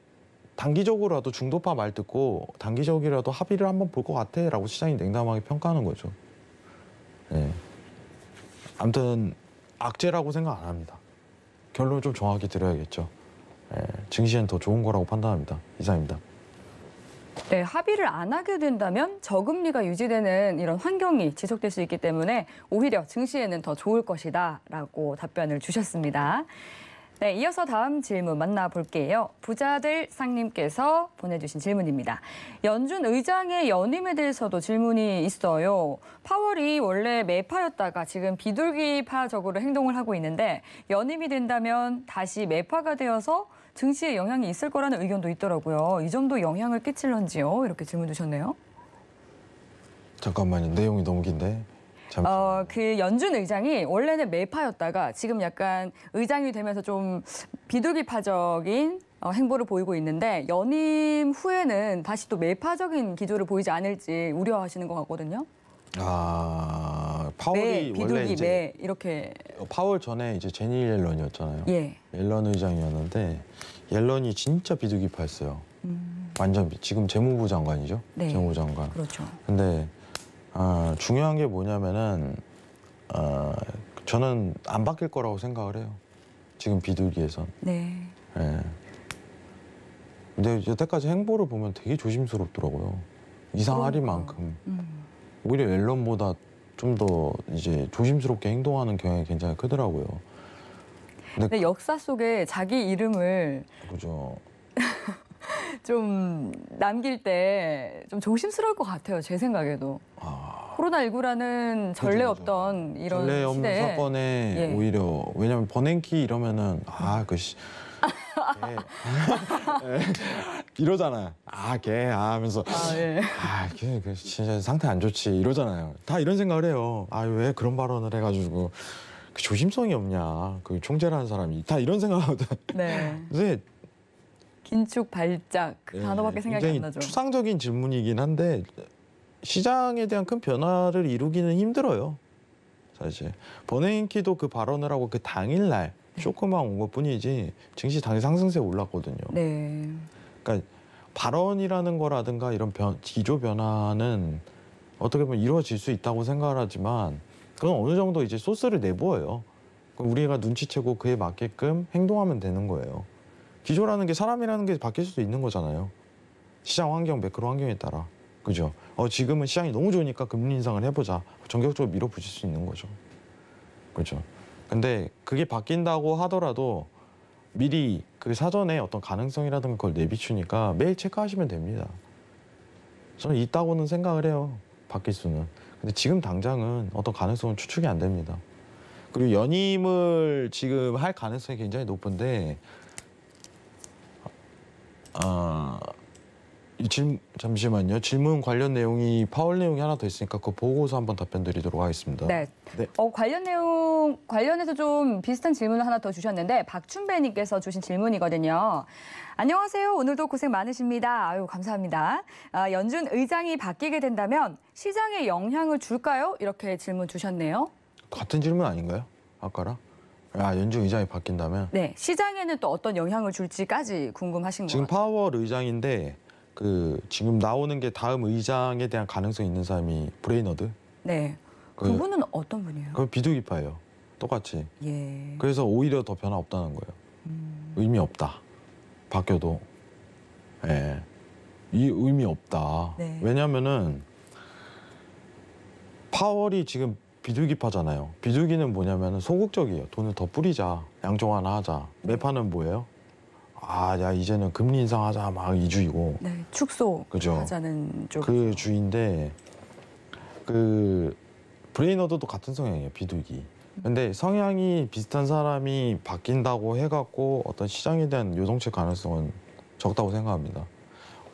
단기적으로라도 중도파 말 듣고 단기적이라도 합의를 한번 볼 것 같아라고 시장이 냉담하게 평가하는 거죠. 네. 아무튼 악재라고 생각 안 합니다. 결론을 좀 정확히 드려야겠죠. 네. 증시엔 더 좋은 거라고 판단합니다. 이상입니다. 네, 합의를 안 하게 된다면 저금리가 유지되는 이런 환경이 지속될 수 있기 때문에 오히려 증시에는 더 좋을 것이다라고 답변을 주셨습니다. 네, 이어서 다음 질문 만나볼게요. 부자들 상님께서 보내주신 질문입니다. 연준 의장의 연임에 대해서도 질문이 있어요. 파월이 원래 매파였다가 지금 비둘기파적으로 행동을 하고 있는데 연임이 된다면 다시 매파가 되어서 증시에 영향이 있을 거라는 의견도 있더라고요. 이 점도 영향을 끼칠런지요? 이렇게 질문 주셨네요. 잠깐만요. 내용이 너무 긴데. 그 연준 의장이 원래는 매파였다가 지금 약간 의장이 되면서 좀 비둘기파적인 행보를 보이고 있는데 연임 후에는 다시 또 매파적인 기조를 보이지 않을지 우려하시는 것 같거든요. 파월이 비둘기, 원래 이제 이렇게 파월 전에 이제 제니 옐런이었잖아요. 예. 옐런 의장이었는데 옐런이 진짜 비둘기파였어요. 완전 지금 재무부 장관이죠. 네. 재무부 장관. 그렇죠. 근데 중요한 게 뭐냐면은 저는 안 바뀔 거라고 생각을 해요. 지금 비둘기에선. 네. 예. 근데 여태까지 행보를 보면 되게 조심스럽더라고요. 이상하리만큼. 오히려 앨런보다 좀 더 이제 조심스럽게 행동하는 경향이 굉장히 크더라고요. 근데 역사 속에 자기 이름을 그죠. 좀 남길 때 좀 조심스러울 것 같아요. 제 생각에도. 코로나19라는 전례 그죠. 없던 이런 전례 없는 시대에 사건에 예. 오히려 왜냐면 버냉키 이러면은 이러잖아요. 걔 하면서 예. 걔 진짜 상태 안 좋지 이러잖아요. 다 이런 생각을 해요. 왜 그런 발언을 해가지고 그 조심성이 없냐. 그 총재라는 사람이 다 이런 생각하거든. 네. 근데 긴축 발작 그 단어밖에 생각이 안 굉장히 나죠. 추상적인 질문이긴 한데 시장에 대한 큰 변화를 이루기는 힘들어요. 사실 버냉키도 그 발언을 하고 그 당일날 쇼크만 온 것뿐이지 증시 당일 상승세에 올랐거든요. 네. 그러니까 발언이라는 거라든가 이런 기조 변화는 어떻게 보면 이루어질 수 있다고 생각을 하지만 그건 어느 정도 이제 소스를 내부어요. 그럼 우리가 눈치채고 그에 맞게끔 행동하면 되는 거예요. 기조라는 게 사람이라는 게 바뀔 수도 있는 거잖아요. 시장 환경, 매크로 환경에 따라. 그죠? 지금은 시장이 너무 좋으니까 금리 인상을 해보자. 전격적으로 밀어붙일 수 있는 거죠. 그죠? 근데 그게 바뀐다고 하더라도 미리 그 사전에 어떤 가능성이라든가 그걸 내비추니까 매일 체크하시면 됩니다. 저는 있다고는 생각을 해요. 바뀔 수는. 근데 지금 당장은 어떤 가능성은 추측이 안 됩니다. 그리고 연임을 지금 할 가능성이 굉장히 높은데 잠시만요. 질문 관련 내용이 파월 내용이 하나 더 있으니까 그거 보고서 한번 답변 드리도록 하겠습니다. 네. 관련해서 좀 비슷한 질문을 하나 더 주셨는데 박춘배님께서 주신 질문이거든요. 안녕하세요. 오늘도 고생 많으십니다. 아유, 감사합니다. 연준 의장이 바뀌게 된다면 시장에 영향을 줄까요? 이렇게 질문 주셨네요. 같은 질문 아닌가요? 아까랑? 연준 의장이 바뀐다면? 네. 시장에는 또 어떤 영향을 줄지까지 궁금하신 지금 것 같아요. 파월 의장인데 지금 나오는 게 다음 의장에 대한 가능성이 있는 사람이 브레이너드. 네. 그분은 어떤 분이에요? 그 비둘기파예요. 똑같이. 예. 그래서 오히려 더 변화 없다는 거예요. 의미 없다. 바뀌어도. 예. 이 의미 없다. 네. 왜냐면은 파월이 지금 비둘기파잖아요. 비둘기는 뭐냐면 소극적이에요. 돈을 더 뿌리자. 양쪽 하나 하자. 매파는 뭐예요? 이제는 금리 인상하자 막 이주이고. 네. 축소 그죠? 하자는 쪽. 그 주인데 브레이너드도 같은 성향이에요. 비둘기. 근데 성향이 비슷한 사람이 바뀐다고 해갖고 어떤 시장에 대한 요동칠 가능성은 적다고 생각합니다.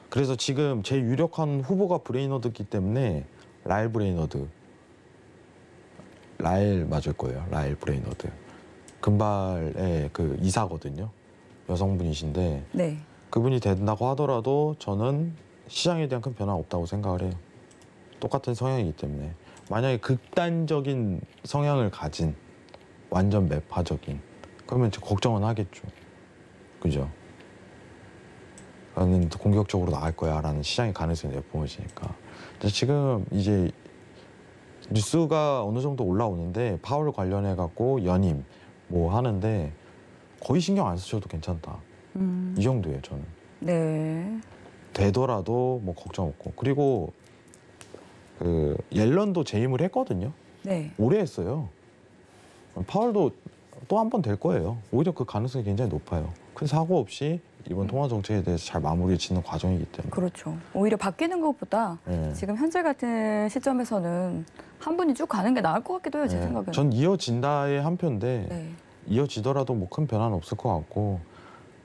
그래서 지금 제일 유력한 후보가 브레이너드이기 때문에 라일 브레이너드. 라일 맞을 거예요. 라일 브레이너드. 금발의 그 이사거든요. 여성분이신데 네. 그분이 된다고 하더라도 저는 시장에 대한 큰 변화 없다고 생각을 해요. 똑같은 성향이기 때문에. 만약에 극단적인 성향을 가진 완전 매파적인 그러면 걱정은 하겠죠. 그죠? 나는 공격적으로 나갈 거야 라는 시장의 가능성이 내뿜어지니까. 지금 이제 뉴스가 어느 정도 올라오는데 파월 관련해 갖고 연임 뭐 하는데 거의 신경 안 쓰셔도 괜찮다. 이 정도예요, 저는. 네. 되더라도 뭐 걱정 없고. 그리고 옐런도 재임을 했거든요. 네. 오래 했어요. 파월도 또 한 번 될 거예요. 오히려 그 가능성이 굉장히 높아요. 큰 사고 없이 이번 통화 정책에 대해서 잘 마무리 짓는 과정이기 때문에. 그렇죠. 오히려 바뀌는 것보다 네. 지금 현재 같은 시점에서는 한 분이 쭉 가는 게 나을 것 같기도 해요, 제 네. 생각에는. 전 이어진다의 한 표인데 네. 이어지더라도 뭐 큰 변화는 없을 것 같고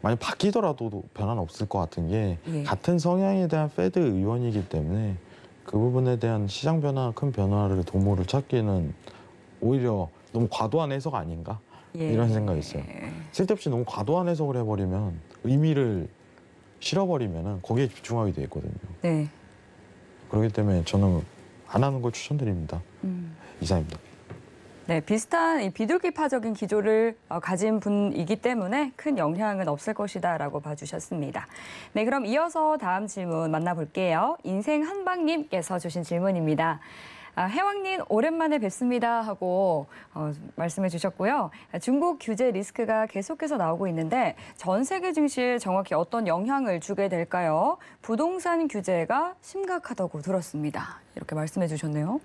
만약 바뀌더라도 변화는 없을 것 같은 게 예. 같은 성향에 대한 페드 의원이기 때문에 그 부분에 대한 시장 변화, 큰 변화를 도모를 찾기는 오히려 너무 과도한 해석 아닌가? 예. 이런 생각이 있어요. 쓸데없이 너무 과도한 해석을 해버리면 의미를 실어버리면 거기에 집중하게 돼 있거든요. 네. 그렇기 때문에 저는 안 하는 걸 추천드립니다. 이상입니다. 네, 비슷한 이 비둘기파적인 기조를 가진 분이기 때문에 큰 영향은 없을 것이다라고 봐주셨습니다. 네, 그럼 이어서 다음 질문 만나볼게요. 인생 한방님께서 주신 질문입니다. 해왕님 오랜만에 뵙습니다 하고 말씀해 주셨고요. 중국 규제 리스크가 계속해서 나오고 있는데 전 세계 증시에 정확히 어떤 영향을 주게 될까요? 부동산 규제가 심각하다고 들었습니다. 이렇게 말씀해 주셨네요.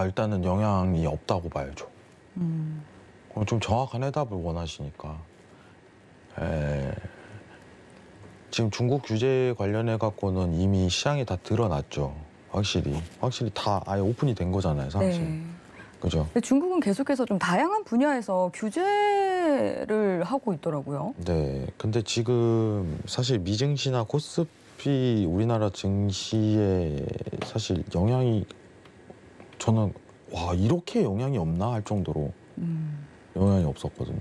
일단은 영향이 없다고 봐야죠. 좀 정확한 해답을 원하시니까. 지금 중국 규제 관련해 갖고는 이미 시장에 다 드러났죠. 확실히 다 아예 오픈이 된 거잖아요, 사실. 네. 그죠? 근데 중국은 계속해서 좀 다양한 분야에서 규제 추세를 하고 있더라고요. 네, 근데 지금 사실 미증시나 코스피 우리나라 증시에 사실 영향이 저는 와 이렇게 영향이 없나 할 정도로 영향이 없었거든요.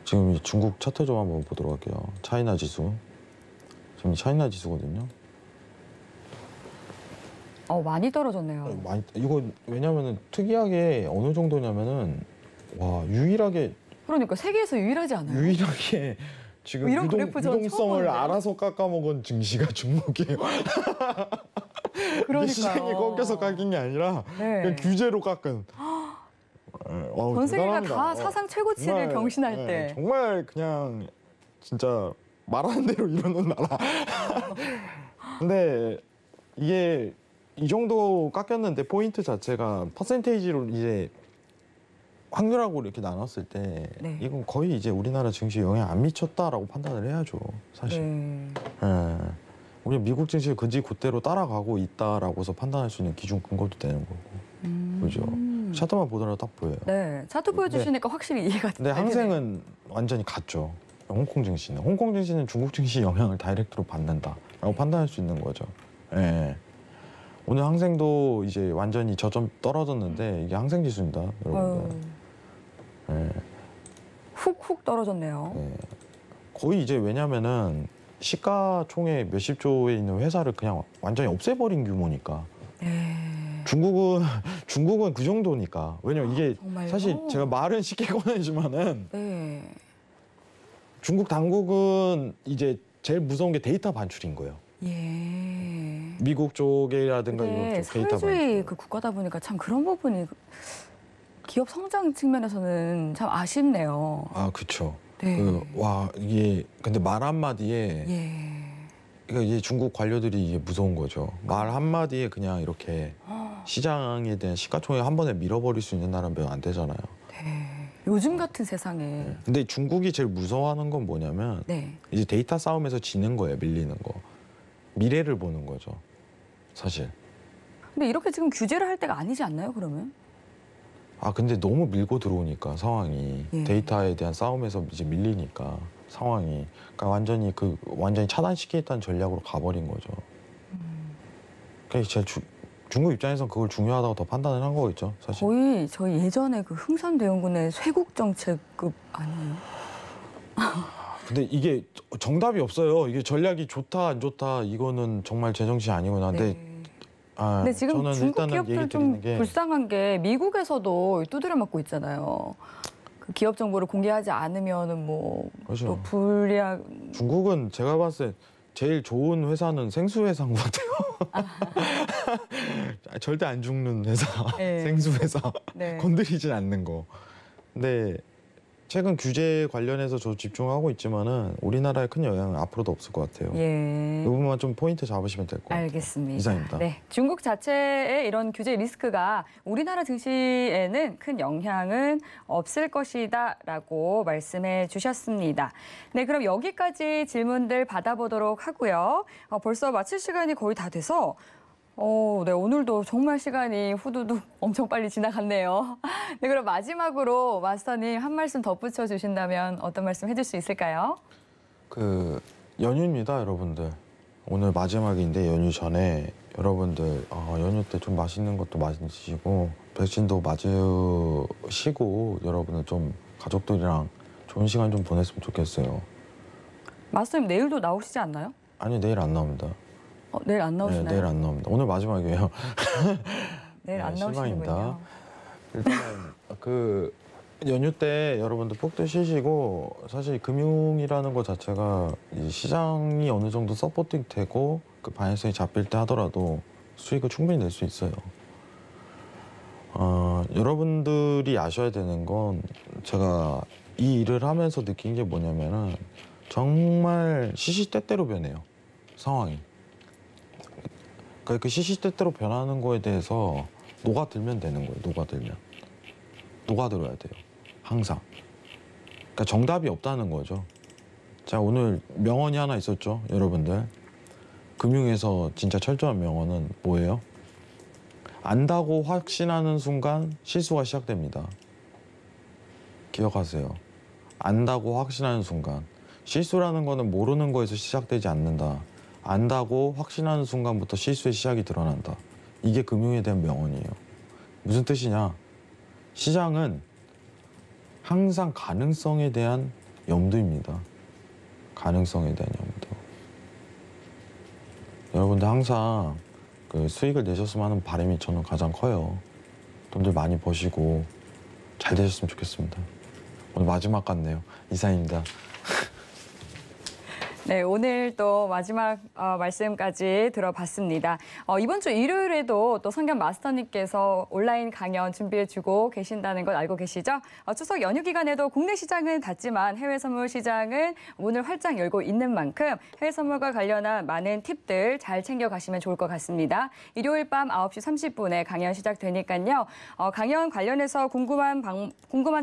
지금 이 중국 차트 좀 한번 보도록 할게요. 차이나 지수. 지금 차이나 지수거든요. 많이 떨어졌네요. 많이 이거 왜냐면은 특이하게 어느 정도냐면은 와 유일하게 그러니까 세계에서 유일하지 않아요? 유일하게 지금 이런 그래프 저는 처음 유동성을 보는데요. 알아서 깎아먹은 증시가 중국이에요. 그러니까요. 시장이 꺾여서 깎인 게 아니라 네. 그냥 규제로 깎은. 와우, 전 세계가 대단합니다. 다 사상 최고치를 정말, 경신할 네, 때. 정말 그냥 진짜 말하는 대로 이러는 나라. 근데 이게 이 정도 깎였는데 포인트 자체가 퍼센테이지로 이제 확률하고 이렇게 나눴을 때 네. 이건 거의 이제 우리나라 증시에 영향 안 미쳤다라고 판단을 해야죠, 사실. 네. 예. 우리 미국 증시 그지 그대로 따라가고 있다라고서 판단할 수 있는 기준 근거도 되는 거고, 그죠? 차트만 보더라도 딱 보여요. 네, 차트 보여주시니까 확실히 이해가 근데 되네요. 항생은 완전히 같죠. 홍콩 증시는 중국 증시 영향을 다이렉트로 받는다라고 판단할 수 있는 거죠. 예. 오늘 항생도 이제 완전히 저점 떨어졌는데 이게 항생 지수입니다, 여러분들. 예. 훅훅 떨어졌네요. 예. 거의 이제 왜냐면은 시가총액 몇십 조에 있는 회사를 그냥 완전히 없애버린 규모니까. 네. 중국은 그 정도니까. 왜냐면 이게 정말요? 사실 제가 말은 쉽게 꺼내지만은 네. 중국 당국은 이제 제일 무서운 게 데이터 반출인 거예요. 예. 미국 쪽이라든가 이게 이런 쪽 데이터 사회주의 반출. 그 국가다 보니까 참 그런 부분이 기업 성장 측면에서는 참 아쉽네요. 아, 그쵸. 네. 와, 이게 근데 말 한마디에 예. 그러니까 이게 중국 관료들이 이게 무서운 거죠. 말 한마디에 그냥 이렇게 시장에 대한 시가총액 한 번에 밀어버릴 수 있는 나라는 몇 안 되잖아요. 네. 요즘 같은 세상에. 근데 중국이 제일 무서워하는 건 뭐냐면 네. 이제 데이터 싸움에서 지는 거예요, 밀리는 거. 미래를 보는 거죠, 사실. 근데 이렇게 지금 규제를 할 때가 아니지 않나요, 그러면? 아, 근데 너무 밀고 들어오니까 상황이 예. 데이터에 대한 싸움에서 이제 밀리니까 상황이 그러니까 완전히 차단시키겠다는 전략으로 가버린 거죠. 그러니까 제일 중국 입장에선 그걸 중요하다고 더 판단을 한 거겠죠, 사실. 거의 저희 예전에 그 흥선대원군의 쇄국 정책급 아니에요? 근데 이게 정답이 없어요. 이게 전략이 좋다 안 좋다 이거는 정말 제정신이 아니구나. 네. 근데 근데 지금 저는 중국 일단은 기업들 얘기 좀 드리는 게 불쌍한 게 미국에서도 두드려 맞고 있잖아요. 그 기업 정보를 공개하지 않으면은 뭐 또 그렇죠. 불리한. 중국은 제가 봤을 때 제일 좋은 회사는 생수 회사인 것 같아요. 절대 안 죽는 회사, 네. 생수 회사. 네. 건드리진 않는 거. 근데 최근 규제 관련해서 저 집중하고 있지만은 우리나라에 큰 영향은 앞으로도 없을 것 같아요. 예. 이 부분만 좀 포인트 잡으시면 될 것 같아요. 알겠습니다. 이상입니다. 네, 중국 자체의 이런 규제 리스크가 우리나라 증시에는 큰 영향은 없을 것이다라고 말씀해 주셨습니다. 네, 그럼 여기까지 질문들 받아보도록 하고요. 벌써 마칠 시간이 거의 다 돼서 네, 오늘도 정말 시간이 후두둑 엄청 빨리 지나갔네요. 네, 그럼 마지막으로 마스터님 한 말씀 덧붙여 주신다면 어떤 말씀 해줄 수 있을까요? 그 연휴입니다, 여러분들. 오늘 마지막인데 연휴 전에 여러분들 연휴 때 좀 맛있는 것도 많이 드시고 백신도 맞으시고 여러분들 좀 가족들이랑 좋은 시간 좀 보냈으면 좋겠어요. 마스터님 내일도 나오시지 않나요? 아니, 내일 안 나옵니다. 내일 안 나오시나요? 네, 내일 안 나옵니다. 오늘 마지막이에요. 내일 안 네, 나오시는군요. 실망입니다. 일단은 그 연휴 때 여러분들 푹도 쉬시고 사실 금융이라는 것 자체가 이 시장이 어느 정도 서포팅되고 그 방향성이 잡힐 때 하더라도 수익을 충분히 낼 수 있어요. 여러분들이 아셔야 되는 건 제가 이 일을 하면서 느낀 게 뭐냐면은 정말 시시때때로 변해요, 상황이. 그러니까 그 시시때때로 변하는 거에 대해서 녹아들면 되는 거예요. 녹아들어야 돼요, 항상. 그러니까 정답이 없다는 거죠. 자, 오늘 명언이 하나 있었죠, 여러분들. 금융에서 진짜 철저한 명언은 뭐예요? 안다고 확신하는 순간 실수가 시작됩니다. 기억하세요. 안다고 확신하는 순간. 실수라는 거는 모르는 거에서 시작되지 않는다. 안다고 확신하는 순간부터 실수의 시작이 드러난다. 이게 금융에 대한 명언이에요. 무슨 뜻이냐? 시장은 항상 가능성에 대한 염두입니다. 가능성에 대한 염두. 여러분들 항상 그 수익을 내셨으면 하는 바람이 저는 가장 커요. 돈들 많이 버시고 잘 되셨으면 좋겠습니다. 오늘 마지막 같네요. 이상입니다. 네, 오늘 또 마지막 말씀까지 들어봤습니다. 이번 주 일요일에도 또 성견 마스터님께서 온라인 강연 준비해주고 계신다는 걸 알고 계시죠? 추석 연휴 기간에도 국내 시장은 닫지만 해외 선물 시장은 문을 활짝 열고 있는 만큼 해외 선물과 관련한 많은 팁들 잘 챙겨가시면 좋을 것 같습니다. 일요일 밤 9시 30분에 강연 시작되니까요. 강연 관련해서 궁금한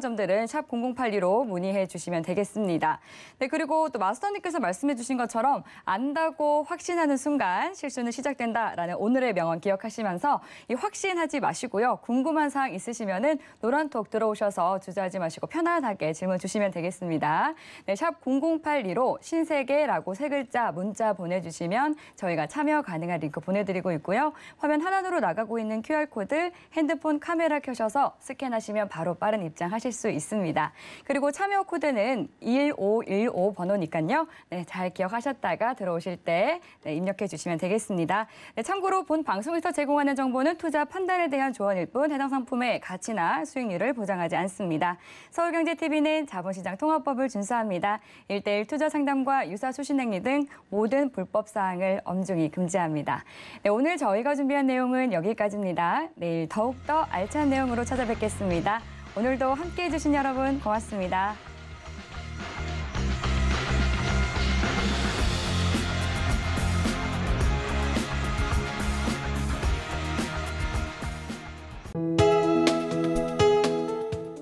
점들은 샵 0082로 문의해 주시면 되겠습니다. 네, 그리고 또 마스터님께서 말씀해 주신 것처럼 안다고 확신하는 순간 실수는 시작된다라는 오늘의 명언 기억하시면서 이 확신하지 마시고요. 궁금한 사항 있으시면은 노란톡 들어오셔서 주저하지 마시고 편안하게 질문 주시면 되겠습니다. 네, 샵 0082로 신세계라고 세 글자 문자 보내주시면 저희가 참여 가능한 링크 보내드리고 있고요. 화면 하단으로 나가고 있는 QR코드 핸드폰 카메라 켜셔서 스캔하시면 바로 빠른 입장하실 수 있습니다. 그리고 참여 코드는 1515 번호니까요. 네, 잘 기억하셨다가 들어오실 때 입력해 주시면 되겠습니다. 네, 참고로 본 방송에서 제공하는 정보는 투자 판단에 대한 조언일 뿐 해당 상품의 가치나 수익률을 보장하지 않습니다. 서울경제TV는 자본시장 통합법을 준수합니다. 1:1 투자 상담과 유사 수신행위 등 모든 불법 사항을 엄중히 금지합니다. 네, 오늘 저희가 준비한 내용은 여기까지입니다. 내일 더욱더 알찬 내용으로 찾아뵙겠습니다. 오늘도 함께해 주신 여러분 고맙습니다.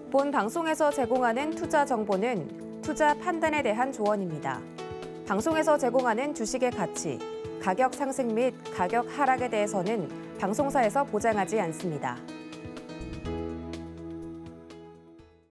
본 방송에서 제공하는 투자 정보는 투자 판단에 대한 조언입니다. 방송에서 제공하는 주식의 가치, 가격 상승 및 가격 하락에 대해서는 방송사에서 보장하지 않습니다.